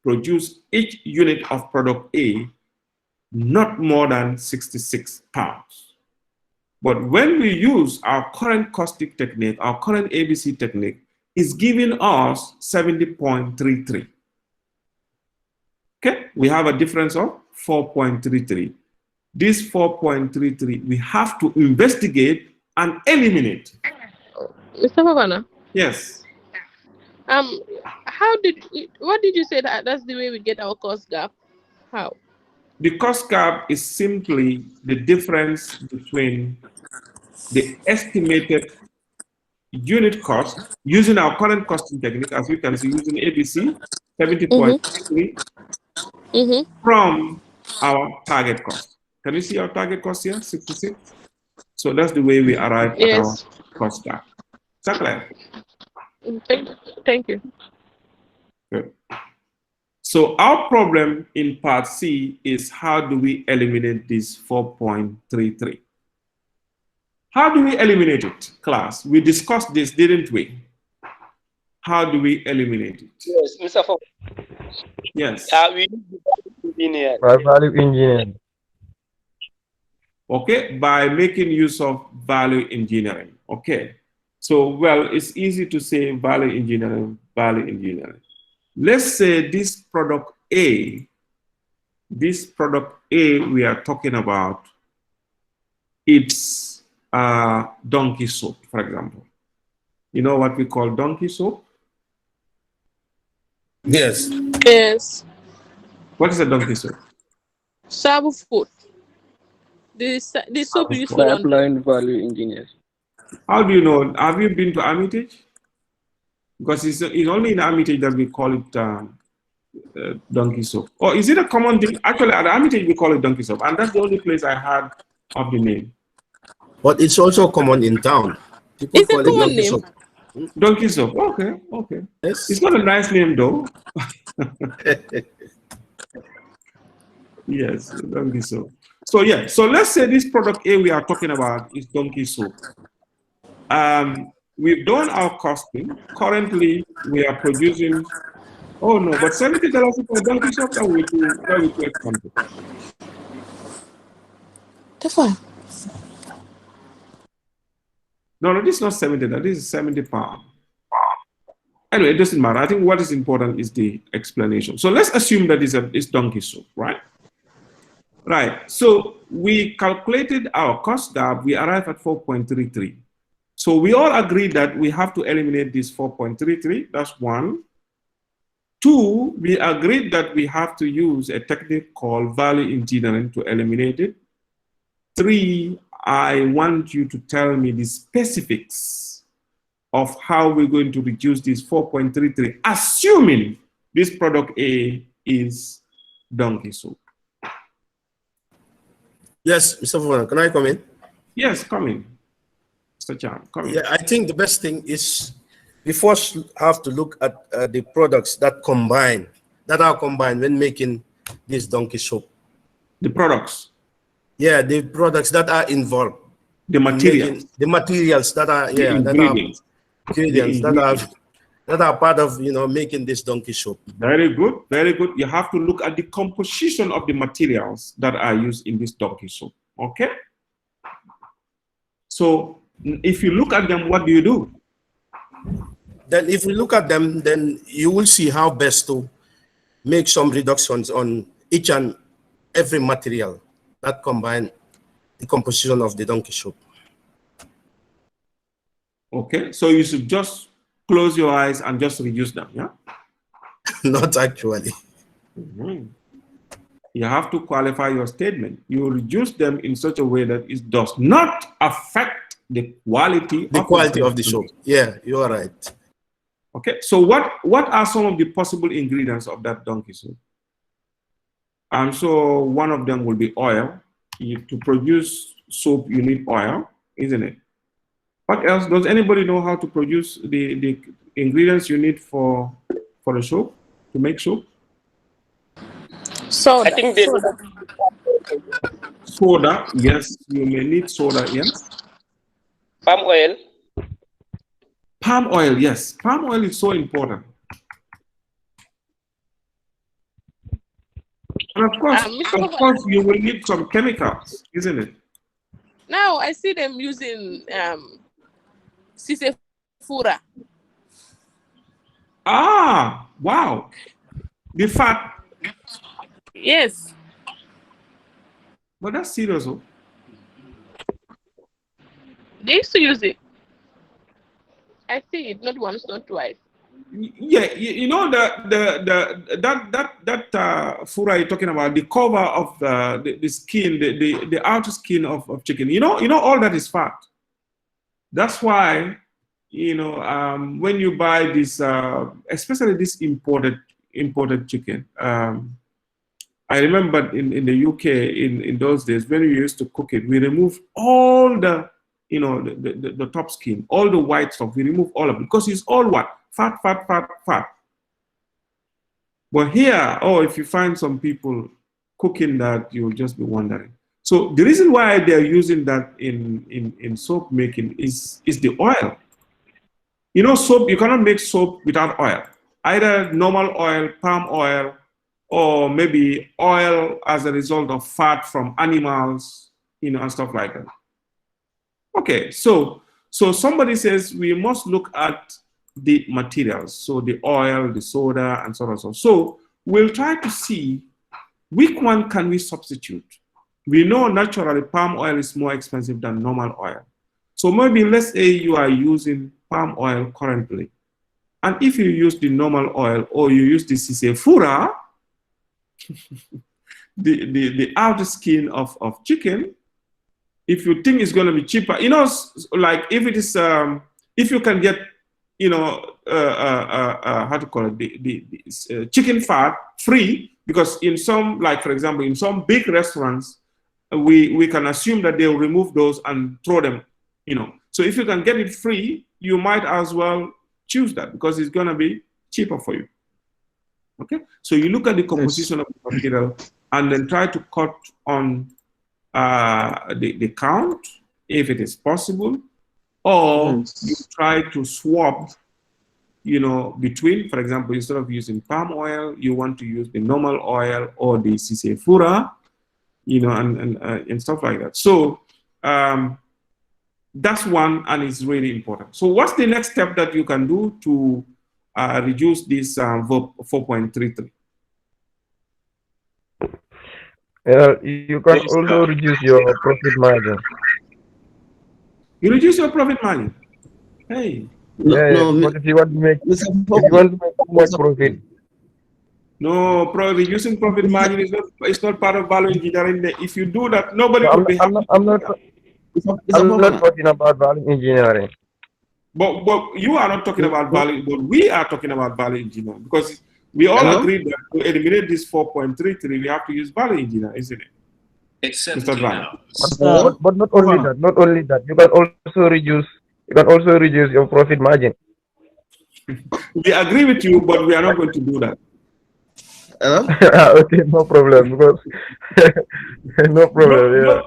produce each unit of product A not more than 66 pounds. But when we use our current caustic technique, our current ABC technique, is giving us 70.33. Okay, we have a difference of 4.33. This 4.33, we have to investigate and eliminate. Mr. Favana? Yes. What did you say that's the way we get our cost gap? How? The cost gap is simply the difference between the estimated unit cost using our current costing technique, as you can see, using ABC, 70.3 from our target cost. Can you see our target cost here, 66? So that's the way we arrive at our cost gap. Is that clear? Thank you. Good. So our problem in part C is how do we eliminate this 4.33? How do we eliminate it, class? We discussed this, didn't we? How do we eliminate it? Yes, Mr. Fogg. Yes. We engineer. By value engineering. Okay, by making use of value engineering. Okay. So, well, it's easy to say value engineering, value engineering. Let's say this product A we are talking about, it's donkey soap, for example. You know what we call donkey soap? Yes. Yes. What is a donkey soap? Sabu food. The soap you sold on Pipeline value engineers. How do you know? Have you been to Armitage? Because it's only in Armitage that we call it donkey soap. Or is it a common thing? Actually, at Armitage we call it donkey soap, and that's the only place I heard of the name. But it's also common in town. People call it donkey soap. Donkey soap. Okay, okay. Yes. It's not a nice name though. Yes, donkey soap. So yeah, so let's say this product A we are talking about is donkey soap. We've done our costing. Currently, we are producing. Oh no, but $70 for donkey soap, that will too expensive. No, this is not $70. This is 70 pounds. Anyway, it doesn't matter. I think what is important is the explanation. So let's assume that it's donkey soap, right? Right. So we calculated our cost gap. We arrived at 4.33. So we all agreed that we have to eliminate this 4.33. That's one. Two, we agreed that we have to use a technique called value engineering to eliminate it. Three, I want you to tell me the specifics of how we're going to reduce this 4.33, assuming this product A is donkey soap. Yes, Mr. Fofana, can I come in? Yes, come in. Mr. Chan, come in. Yeah, I think the best thing is we first have to look at the products that are combined when making this donkey soap. The products? Yeah, the products that are involved. The materials. The materials that are, The ingredients. That are part of, making this donkey soap. Very good, very good. You have to look at the composition of the materials that are used in this donkey soap, okay? So if you look at them, what do you do? Then if we look at them, then you will see how best to make some reductions on each and every material that combine the composition of the donkey soap. Okay, so you should just close your eyes and just reduce them, yeah? Not actually. Mm-hmm. You have to qualify your statement. You reduce them in such a way that it does not affect the quality of the soap. Yeah, you are right. Okay, so what are some of the possible ingredients of that donkey soap? And so one of them will be oil. To produce soap, you need oil, isn't it? What else? Does anybody know how to produce the ingredients you need for the soap, to make soap? Soda. I think soda, yes, you may need soda, yes. Palm oil. Palm oil, yes. Palm oil is so important. And of course, you will need some chemicals, isn't it? Now I see them using Sise Fura. Ah, wow. The fat. Yes. But that's serious. Oh. They used to use it. I see it not once, not twice. Yeah, you know that fura you're talking about, the cover of the skin, the outer skin of chicken. You know all that is fat. That's why when you buy this, especially this imported chicken. I remember in the UK in those days when we used to cook it, we removed all the the top skin, all the white stuff. We remove all of it because it's all what? Fat. But here, if you find some people cooking that, you'll just be wondering. So the reason why they're using that in soap making is the oil. You know, soap, you cannot make soap without oil. Either normal oil, palm oil, or maybe oil as a result of fat from animals, and stuff like that. Okay, so somebody says we must look at the materials, so the oil, the soda, and so on and so on. So we'll try to see which one can we substitute. We know naturally palm oil is more expensive than normal oil. So maybe let's say you are using palm oil currently, and if you use the normal oil or you use the sisefura, the outer skin of chicken, if you think it's going to be cheaper, like if it is, if you can get, how to call it, the chicken fat free, because in some, like for example, in some big restaurants, we can assume that they'll remove those and throw them, So if you can get it free, you might as well choose that because it's going to be cheaper for you. Okay, so you look at the composition of the material and then try to cut on the count if it is possible, or you try to swap, between, for example, instead of using palm oil, you want to use the normal oil or the sisefura, and stuff like that. So that's one, and it's really important. So what's the next step that you can do to reduce this 4.33? You can also reduce your profit margin. You reduce your profit margin. Hey. But if you want to make too much profit. No, reducing profit margin is not part of value engineering. If you do that, nobody will be happy. I'm not talking about value engineering. But you are not talking about value, but we are talking about value engineering, because we all agree that to eliminate this 4.33, we have to use value engineering, isn't it? But not only that. Not only that. You can also reduce your profit margin. We agree with you, but we are not going to do that. Okay, no problem. Because no problem.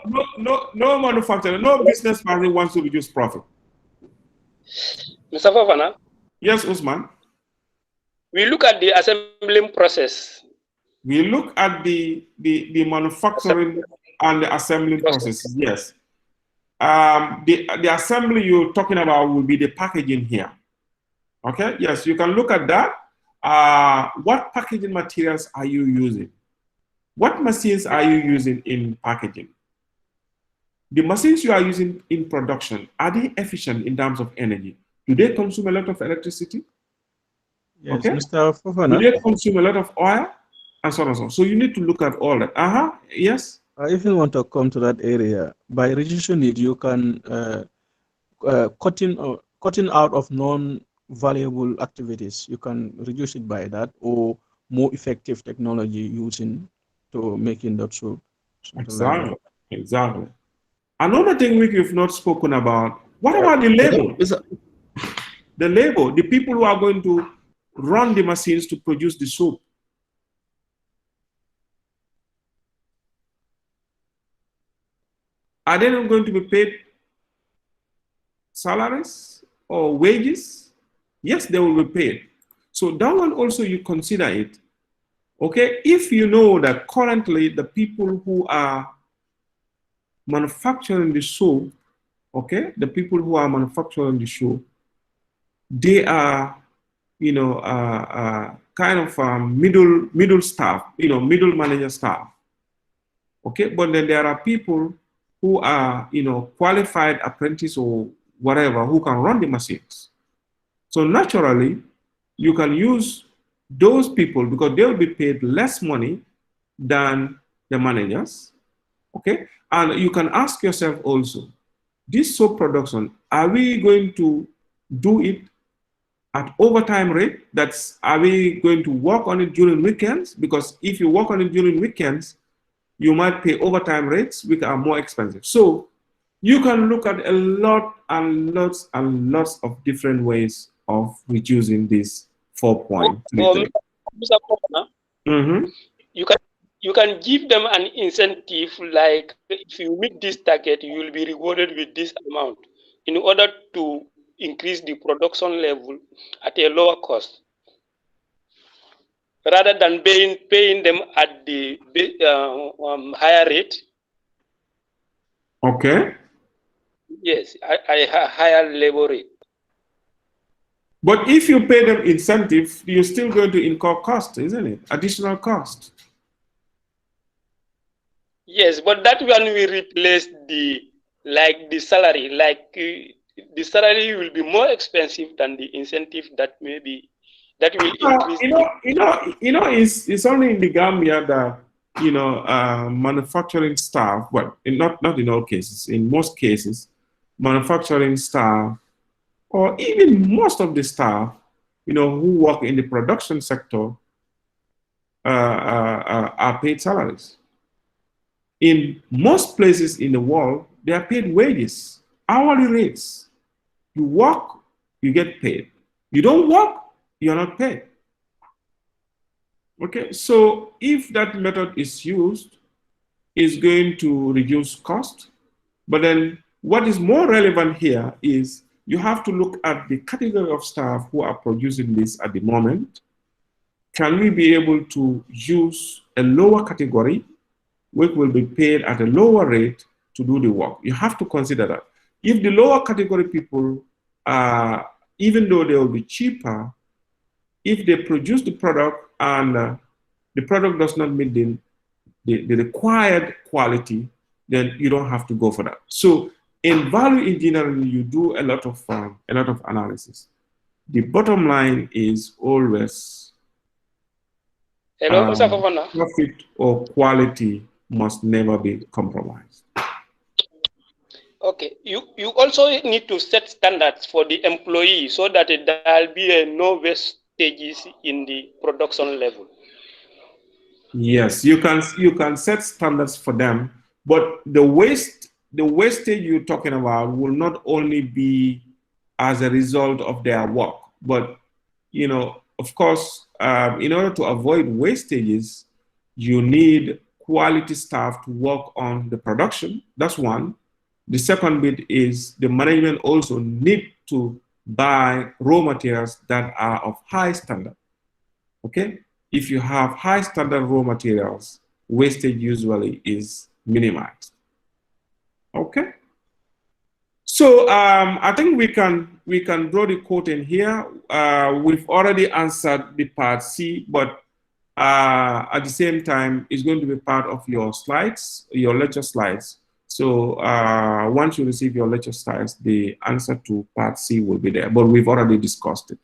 No manufacturer, no business person wants to reduce profit. Mr. Fofana? Yes, Usman. We look at the assembling process. We look at the manufacturing and the assembling process. Yes. The assembly you're talking about will be the packaging here. Okay. Yes, you can look at that. What packaging materials are you using? What machines are you using in packaging? The machines you are using in production, are they efficient in terms of energy? Do they consume a lot of electricity? Yes, okay. Mr. Fofana. Do they consume a lot of oil? And so on and so on. So you need to look at all that. Yes. If you want to come to that area, by reducing it, you can cutting out of non-valuable activities. You can reduce it by that, or more effective technology using to making that soup. Exactly. Like that. Exactly. Another thing we've not spoken about. What about the labor? The labor, the people who are going to run the machines to produce the soup. Are they not going to be paid salaries or wages? Yes, they will be paid. So that one also you consider it. Okay, if you know that currently the people who are manufacturing the shoe, okay, the people who are manufacturing the shoe, they are, kind of middle staff, middle manager staff. Okay, but then there are people who are, qualified apprentice or whatever, who can run the machines. So naturally, you can use those people because they will be paid less money than the managers. Okay, and you can ask yourself also, this soap production, are we going to do it at overtime rate? Are we going to work on it during weekends? Because if you work on it during weekends, you might pay overtime rates, which are more expensive. So you can look at a lot and lots and lots of different ways of reducing this 4.3. Mr. Governor, you can give them an incentive, like if you meet this target, you will be rewarded with this amount in order to increase the production level at a lower cost, rather than paying them at the higher rate. Okay. Yes, a higher labor rate. But if you pay them incentive, you're still going to incur cost, isn't it? Additional cost. Yes, but that one will replace the salary. The salary will be more expensive than the incentive that will increase. It's only in the Gambia that manufacturing staff. Well, not in all cases. In most cases, manufacturing staff, or even most of the staff, who work in the production sector, are paid salaries. In most places in the world, they are paid wages, hourly rates. You work, you get paid. You don't work, you're not paid. Okay, so if that method is used, it's going to reduce cost. But then what is more relevant here is you have to look at the category of staff who are producing this at the moment. Can we be able to use a lower category which will be paid at a lower rate to do the work? You have to consider that. If the lower category people, even though they will be cheaper, if they produce the product and the product does not meet the required quality, then you don't have to go for that. So in value engineering, you do a lot of analysis. The bottom line is always profit or quality must never be compromised. Okay, you also need to set standards for the employee so that there'll be no wastages in the production level. Yes, you can set standards for them, but the wastage you're talking about will not only be as a result of their work, but of course, in order to avoid wastages, you need quality staff to work on the production. That's one. The second bit is the management also need to buy raw materials that are of high standard. Okay? If you have high standard raw materials, wastage usually is minimized. Okay? So I think we can draw the curtain here. We've already answered the part C, but at the same time, it's going to be part of your slides, your lecture slides. So once you receive your lecture slides, the answer to part C will be there, but we've already discussed it.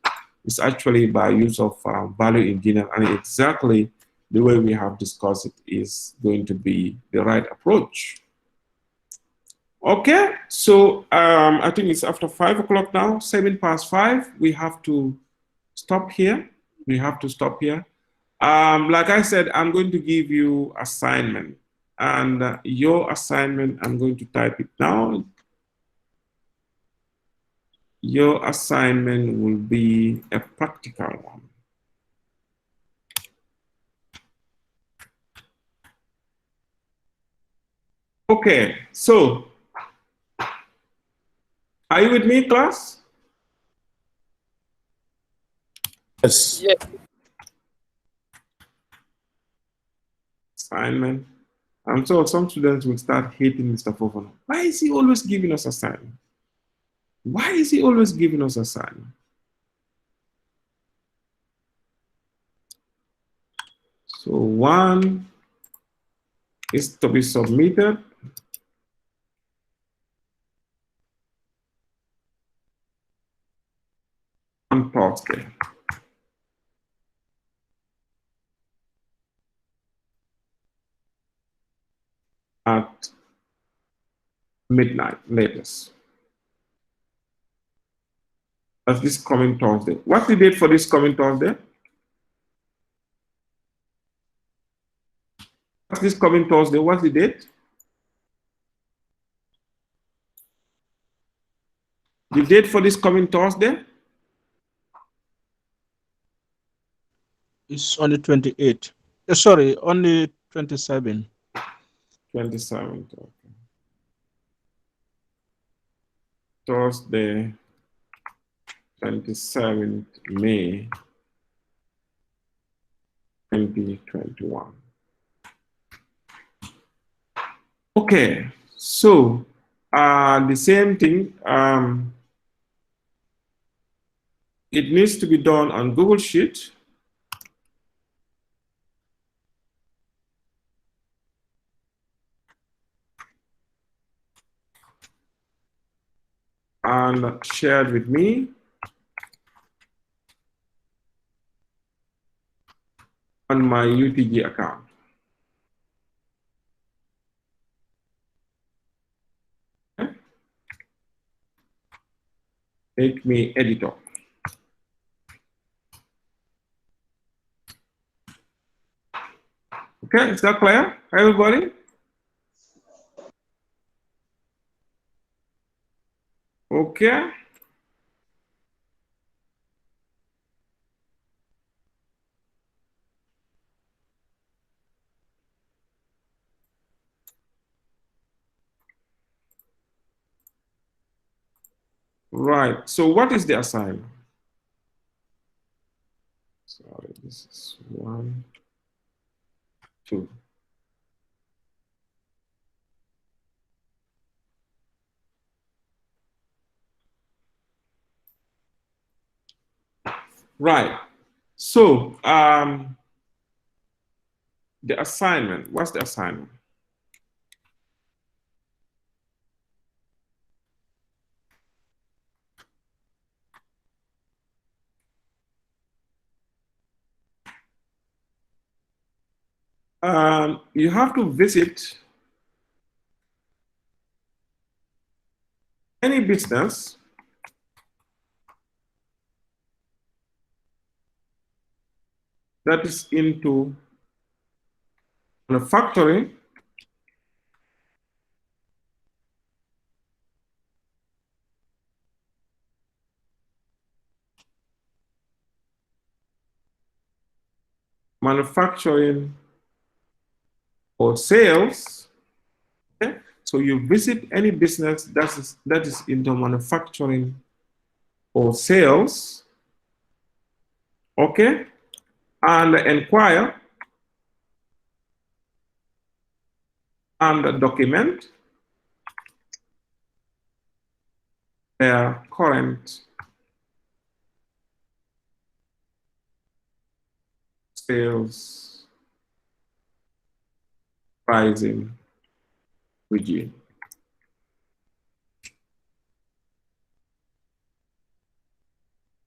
It's actually by use of value engineering, and exactly the way we have discussed it is going to be the right approach. Okay, so I think it's after 5 o'clock now, 5:07. We have to stop here. We have to stop here. Like I said, I'm going to give you assignment, and your assignment, I'm going to type it down. Your assignment will be a practical one. Okay, so are you with me, class? Yes. Yes. Assignment. And so some students will start hating Mr. Fofana. Why is he always giving us assignment? Why is he always giving us assignment? So one is to be submitted. On Thursday at midnight latest. That's this coming Thursday. What's the date for this coming Thursday? What's this coming Thursday? What's the date? The date for this coming Thursday? It's on the 28th. Sorry, on the 27th. 27th. Okay. Thursday, 27th May 2021. Okay, so the same thing. It needs to be done on Google Sheet. And shared with me. On my UTG account. Okay. Make me editor. Okay, is that clear, everybody? Okay. Right, so what is the assignment? Sorry, this is 1, 2. Right, so the assignment, what's the assignment? You have to visit any business that is into manufacturing, or sales. Okay? So you visit any business that is into manufacturing or sales, okay, and inquire and document their current sales pricing regime.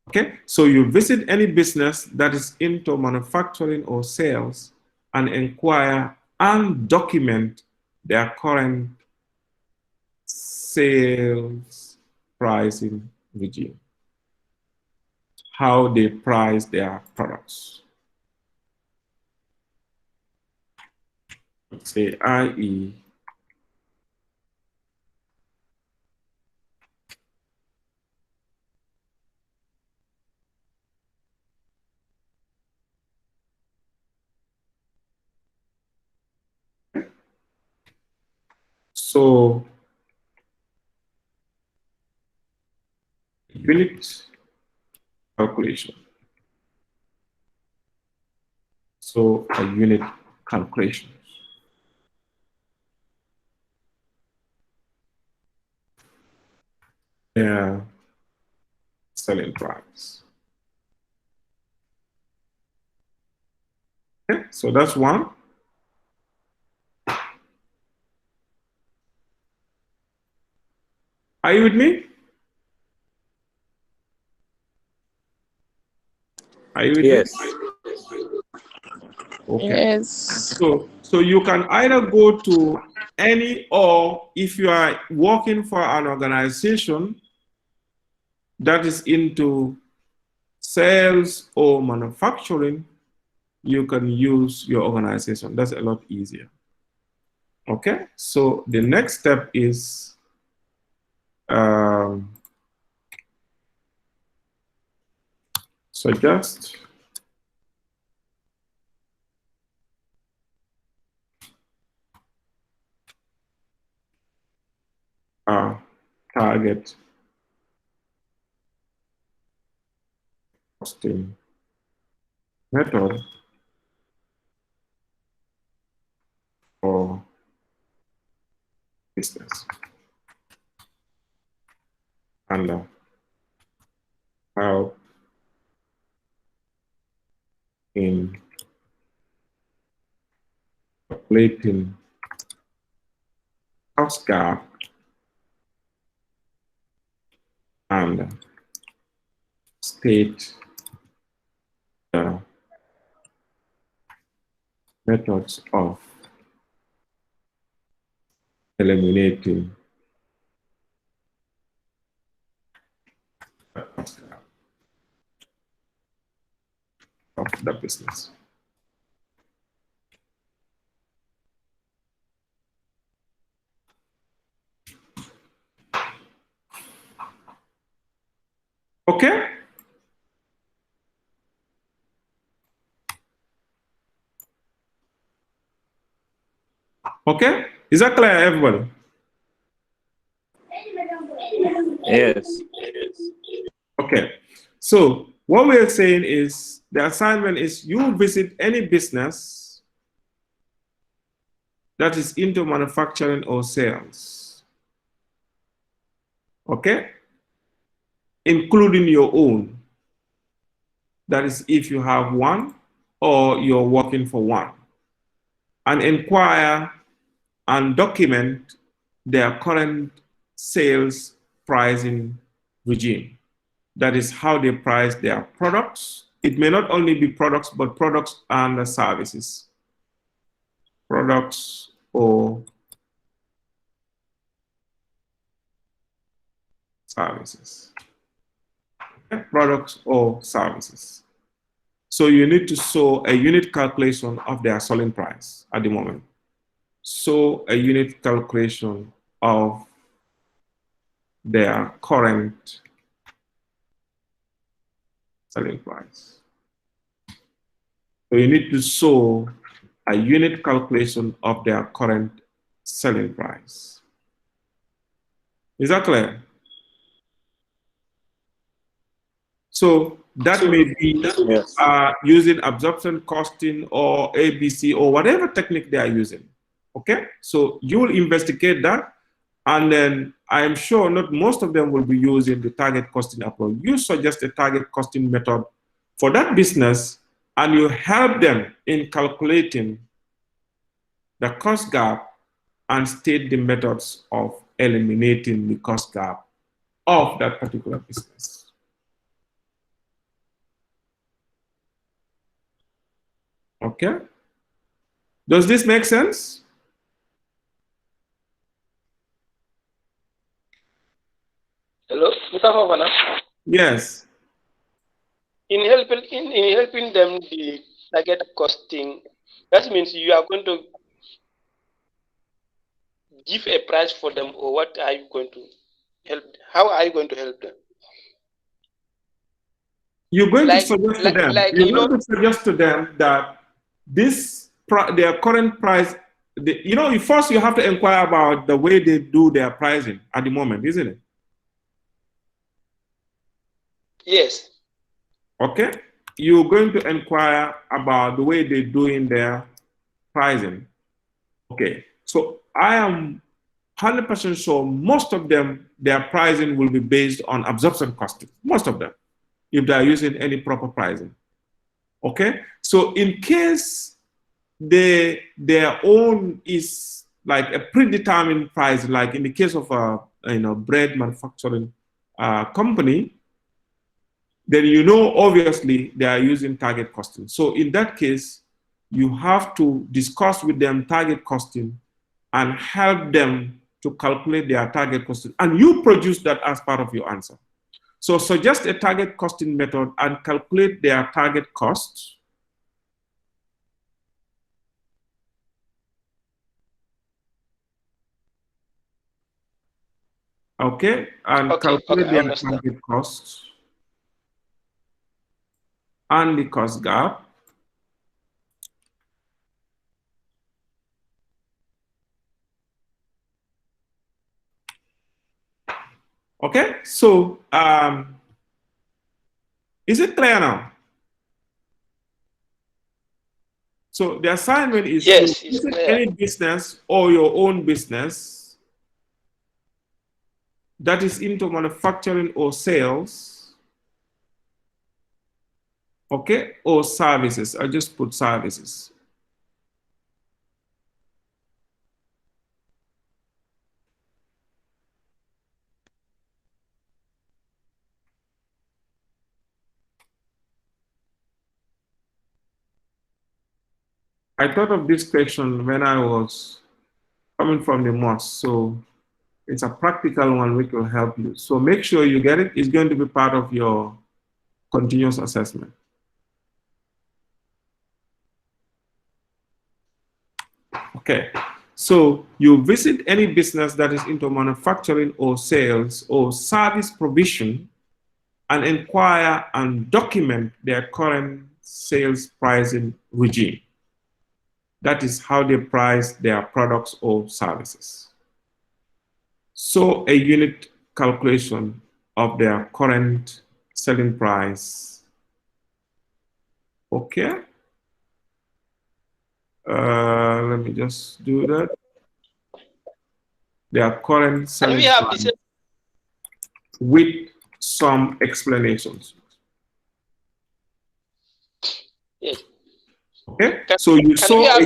Okay, so you visit any business that is into manufacturing or sales and inquire and document their current sales pricing regime, how they price their products. Let's say, i.e., so unit calculation. So a unit calculation. their selling price. Okay, so that's one. Are you with me? Are you with me? Okay. Yes. So you can either go to any, or if you are working for an organization that is into sales or manufacturing, you can use your organization. That's a lot easier. Okay, so the next step is suggest a target costing method for business and help in calculating cost gap and state the methods of eliminating the cost gap of the business. Okay? Okay? Is that clear, everybody? Yes. Okay. So what we're saying is the assignment is you visit any business that is into manufacturing or sales. Okay? Including your own. That is if you have one or you're working for one. And inquire and document their current sales pricing regime. That is how they price their products. It may not only be products, but products and services. Products or services. Okay? Products or services. So you need to show a unit calculation of their selling price at the moment. So a unit calculation of their current selling price. So you need to show a unit calculation of their current selling price. Is that clear? So that may be using absorption costing or ABC or whatever technique they are using. Okay, so you will investigate that, and then I am sure not most of them will be using the target costing approach. You suggest a target costing method for that business, and you help them in calculating the cost gap and state the methods of eliminating the cost gap of that particular business. Okay? Does this make sense? Hello, Mr. Hovana. Yes. In helping them the target costing, that means you are going to give a price for them, or what are you going to help? How are you going to help them? You're going to suggest to them. You're going to suggest to them that this their current price. First you have to inquire about the way they do their pricing at the moment, isn't it? Yes. Okay. You're going to inquire about the way they're doing their pricing. Okay. So I am 100% sure most of them, their pricing will be based on absorption costing, most of them, if they are using any proper pricing. Okay, so in case their own is like a predetermined price, like in the case of a bread manufacturing company, then obviously they are using target costing. So in that case, you have to discuss with them target costing and help them to calculate their target costing, and you produce that as part of your answer. So suggest a target costing method and calculate their target costs. Okay, and calculate their target costs and the cost gap. Okay, so is it clear now? So the assignment is to visit any business or your own business that is into manufacturing or sales, okay, or services. I just put services. I thought of this question when I was coming from the mosque, so it's a practical one which will help you. So make sure you get it. It's going to be part of your continuous assessment. Okay, so you visit any business that is into manufacturing or sales or service provision and inquire and document their current sales pricing regime. That is how they price their products or services. So a unit calculation of their current selling price. Okay. Let me just do that. Their current selling price with some explanations. Yes. Okay. So you saw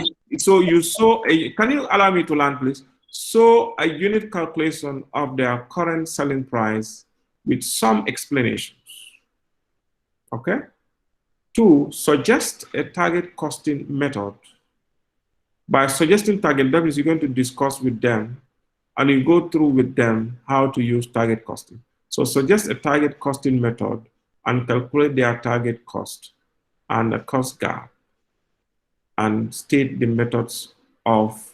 can you allow me to land, please? So a unit calculation of their current selling price with some explanations. Okay. 2, suggest a target costing method. By suggesting target, that means you're going to discuss with them and you go through with them how to use target costing. So suggest a target costing method and calculate their target cost and the cost gap and state the methods of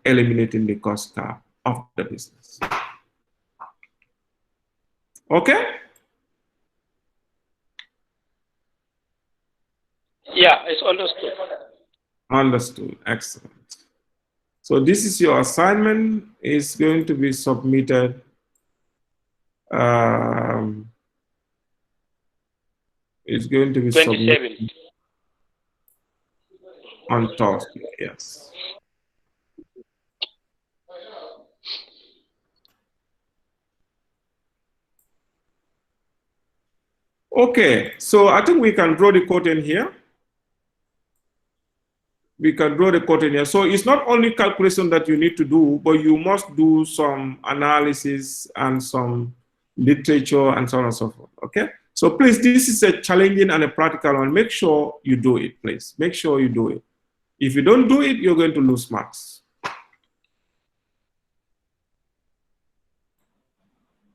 eliminating the cost gap of the business. Okay? Yeah, it's understood. Understood. Excellent. So this is your assignment. It's going to be submitted it's going to be 27 on Thursday. Yes. Okay, so I think we can draw the curtain here. We can draw the curtain here. So it's not only calculation that you need to do, but you must do some analysis and some literature and so on and so forth. Okay, so please, this is a challenging and a practical one. Make sure you do it, please. Make sure you do it. If you don't do it, you're going to lose marks.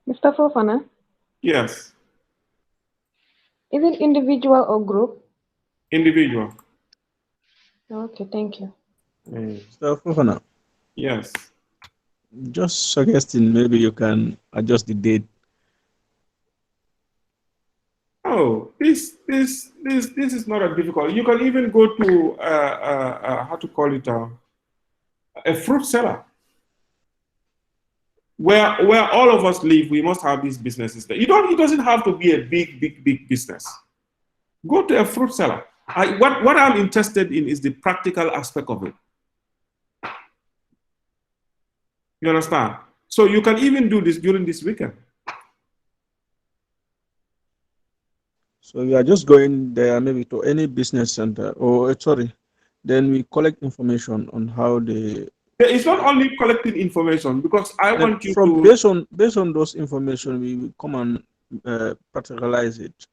Mr. Fofana? Yes. Is it individual or group? Individual. Okay, thank you. Mr. Fofana? Yes. Just suggesting maybe you can adjust the date. Oh, this is not a difficult. You can even go to how to call it a fruit seller. Where all of us live, we must have these businesses there. It doesn't have to be a big business. Go to a fruit seller. What I'm interested in is the practical aspect of it. You understand? So you can even do this during this weekend. So we are just going there maybe to any business center, or sorry, then we collect information on how they. It's not only collecting information, because I want you from to based on those information, we will come and practicalize it.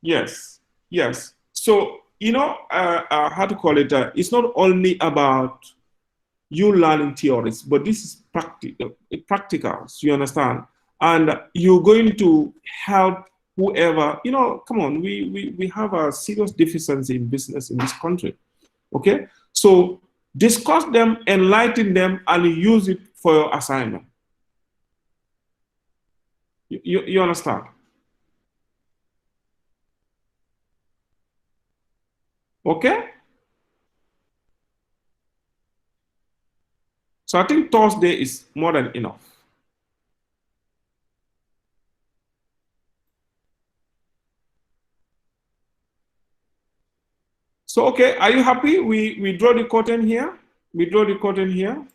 Yes, yes. So you know how to call it. It's not only about you learning theories, but this is practicals. You understand? And you're going to help whoever, you know, come on, we have a serious deficiency in business in this country. Okay? So discuss them, enlighten them, and use it for your assignment. You understand? Okay? So I think Thursday is more than enough. So, okay, are you happy? We draw the curtain here. We draw the curtain here.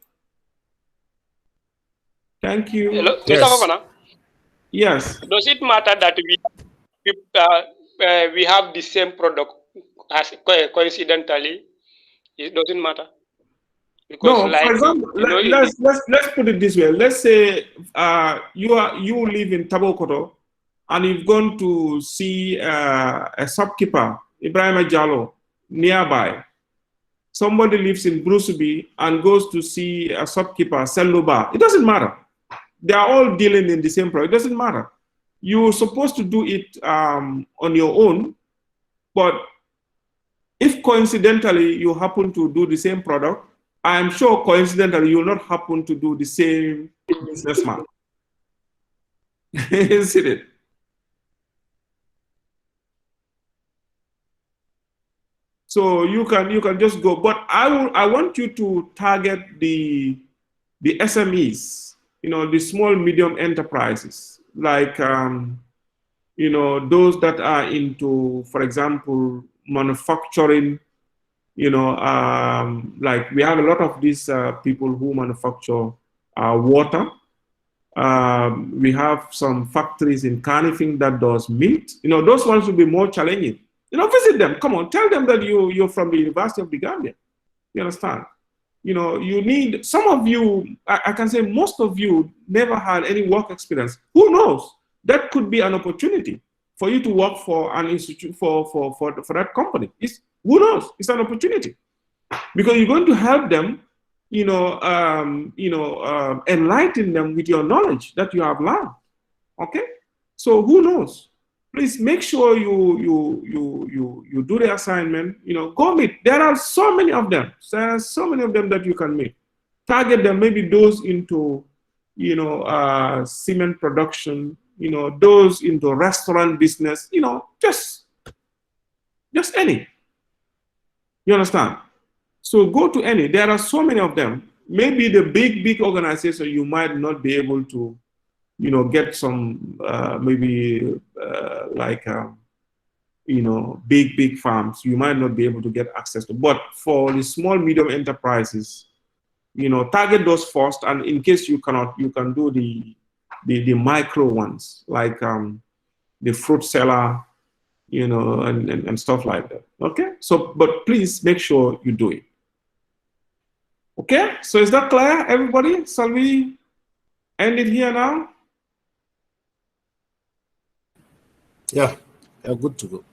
Thank you. Hello, Yes. Mr. Governor? Yes. Does it matter that we have the same product as coincidentally? It doesn't matter. Because No, for example, you know, let's put it this way. Let's say you live in Tabokoto and you've gone to see a shopkeeper, Ibrahim Jallo, nearby. Somebody lives in Brusubi and goes to see a shopkeeper, Selloba. It doesn't matter. They are all dealing in the same product. It doesn't matter. You're supposed to do it on your own, but if coincidentally you happen to do the same product, I'm sure coincidentally you will not happen to do the same businessman. Isn't it? So you can just go, but I want you to target the SMEs, you know, the small medium enterprises, like you know, those that are into, for example, manufacturing. You know, like we have a lot of these people who manufacture water. We have some factories in Carnifing that does meat. You know, those ones will be more challenging. You know, visit them. Come on, tell them that you're from the University of the Gambia. You understand? You know, you need, some of you, I can say most of you never had any work experience. Who knows? That could be an opportunity for you to work for an institute, for that company. Who knows? It's an opportunity. Because you're going to help them, enlighten them with your knowledge that you have learned. Okay? So who knows? Please make sure you do the assignment. You know, go meet. There are so many of them. There are so many of them that you can meet. Target them. Maybe those into, cement production. You know, those into restaurant business. You know, just any. You understand? So go to any. There are so many of them. Maybe the big organization you might not be able to, get some big farms. You might not be able to get access to. But for the small medium enterprises, target those first. And in case you cannot, you can do the micro ones, like the fruit seller, and stuff like that. Okay. So, but please make sure you do it. Okay, so is that clear, everybody? Shall we end it here now? Yeah, good to go.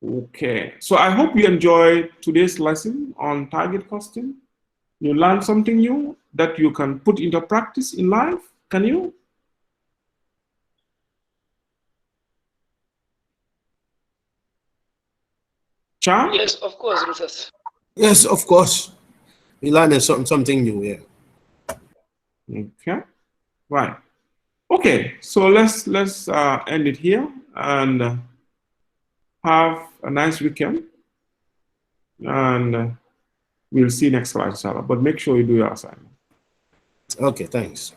Okay, so I hope you enjoyed today's lesson on target costing. You learned something new that you can put into practice in life. Can you? Cham? Yes, of course, Mrs. Yes, of course. We learned something new, yeah. Okay, right. Okay, so let's end it here and have a nice weekend. And we'll see you next class, inshallah. But make sure you do your assignment. Okay, thanks.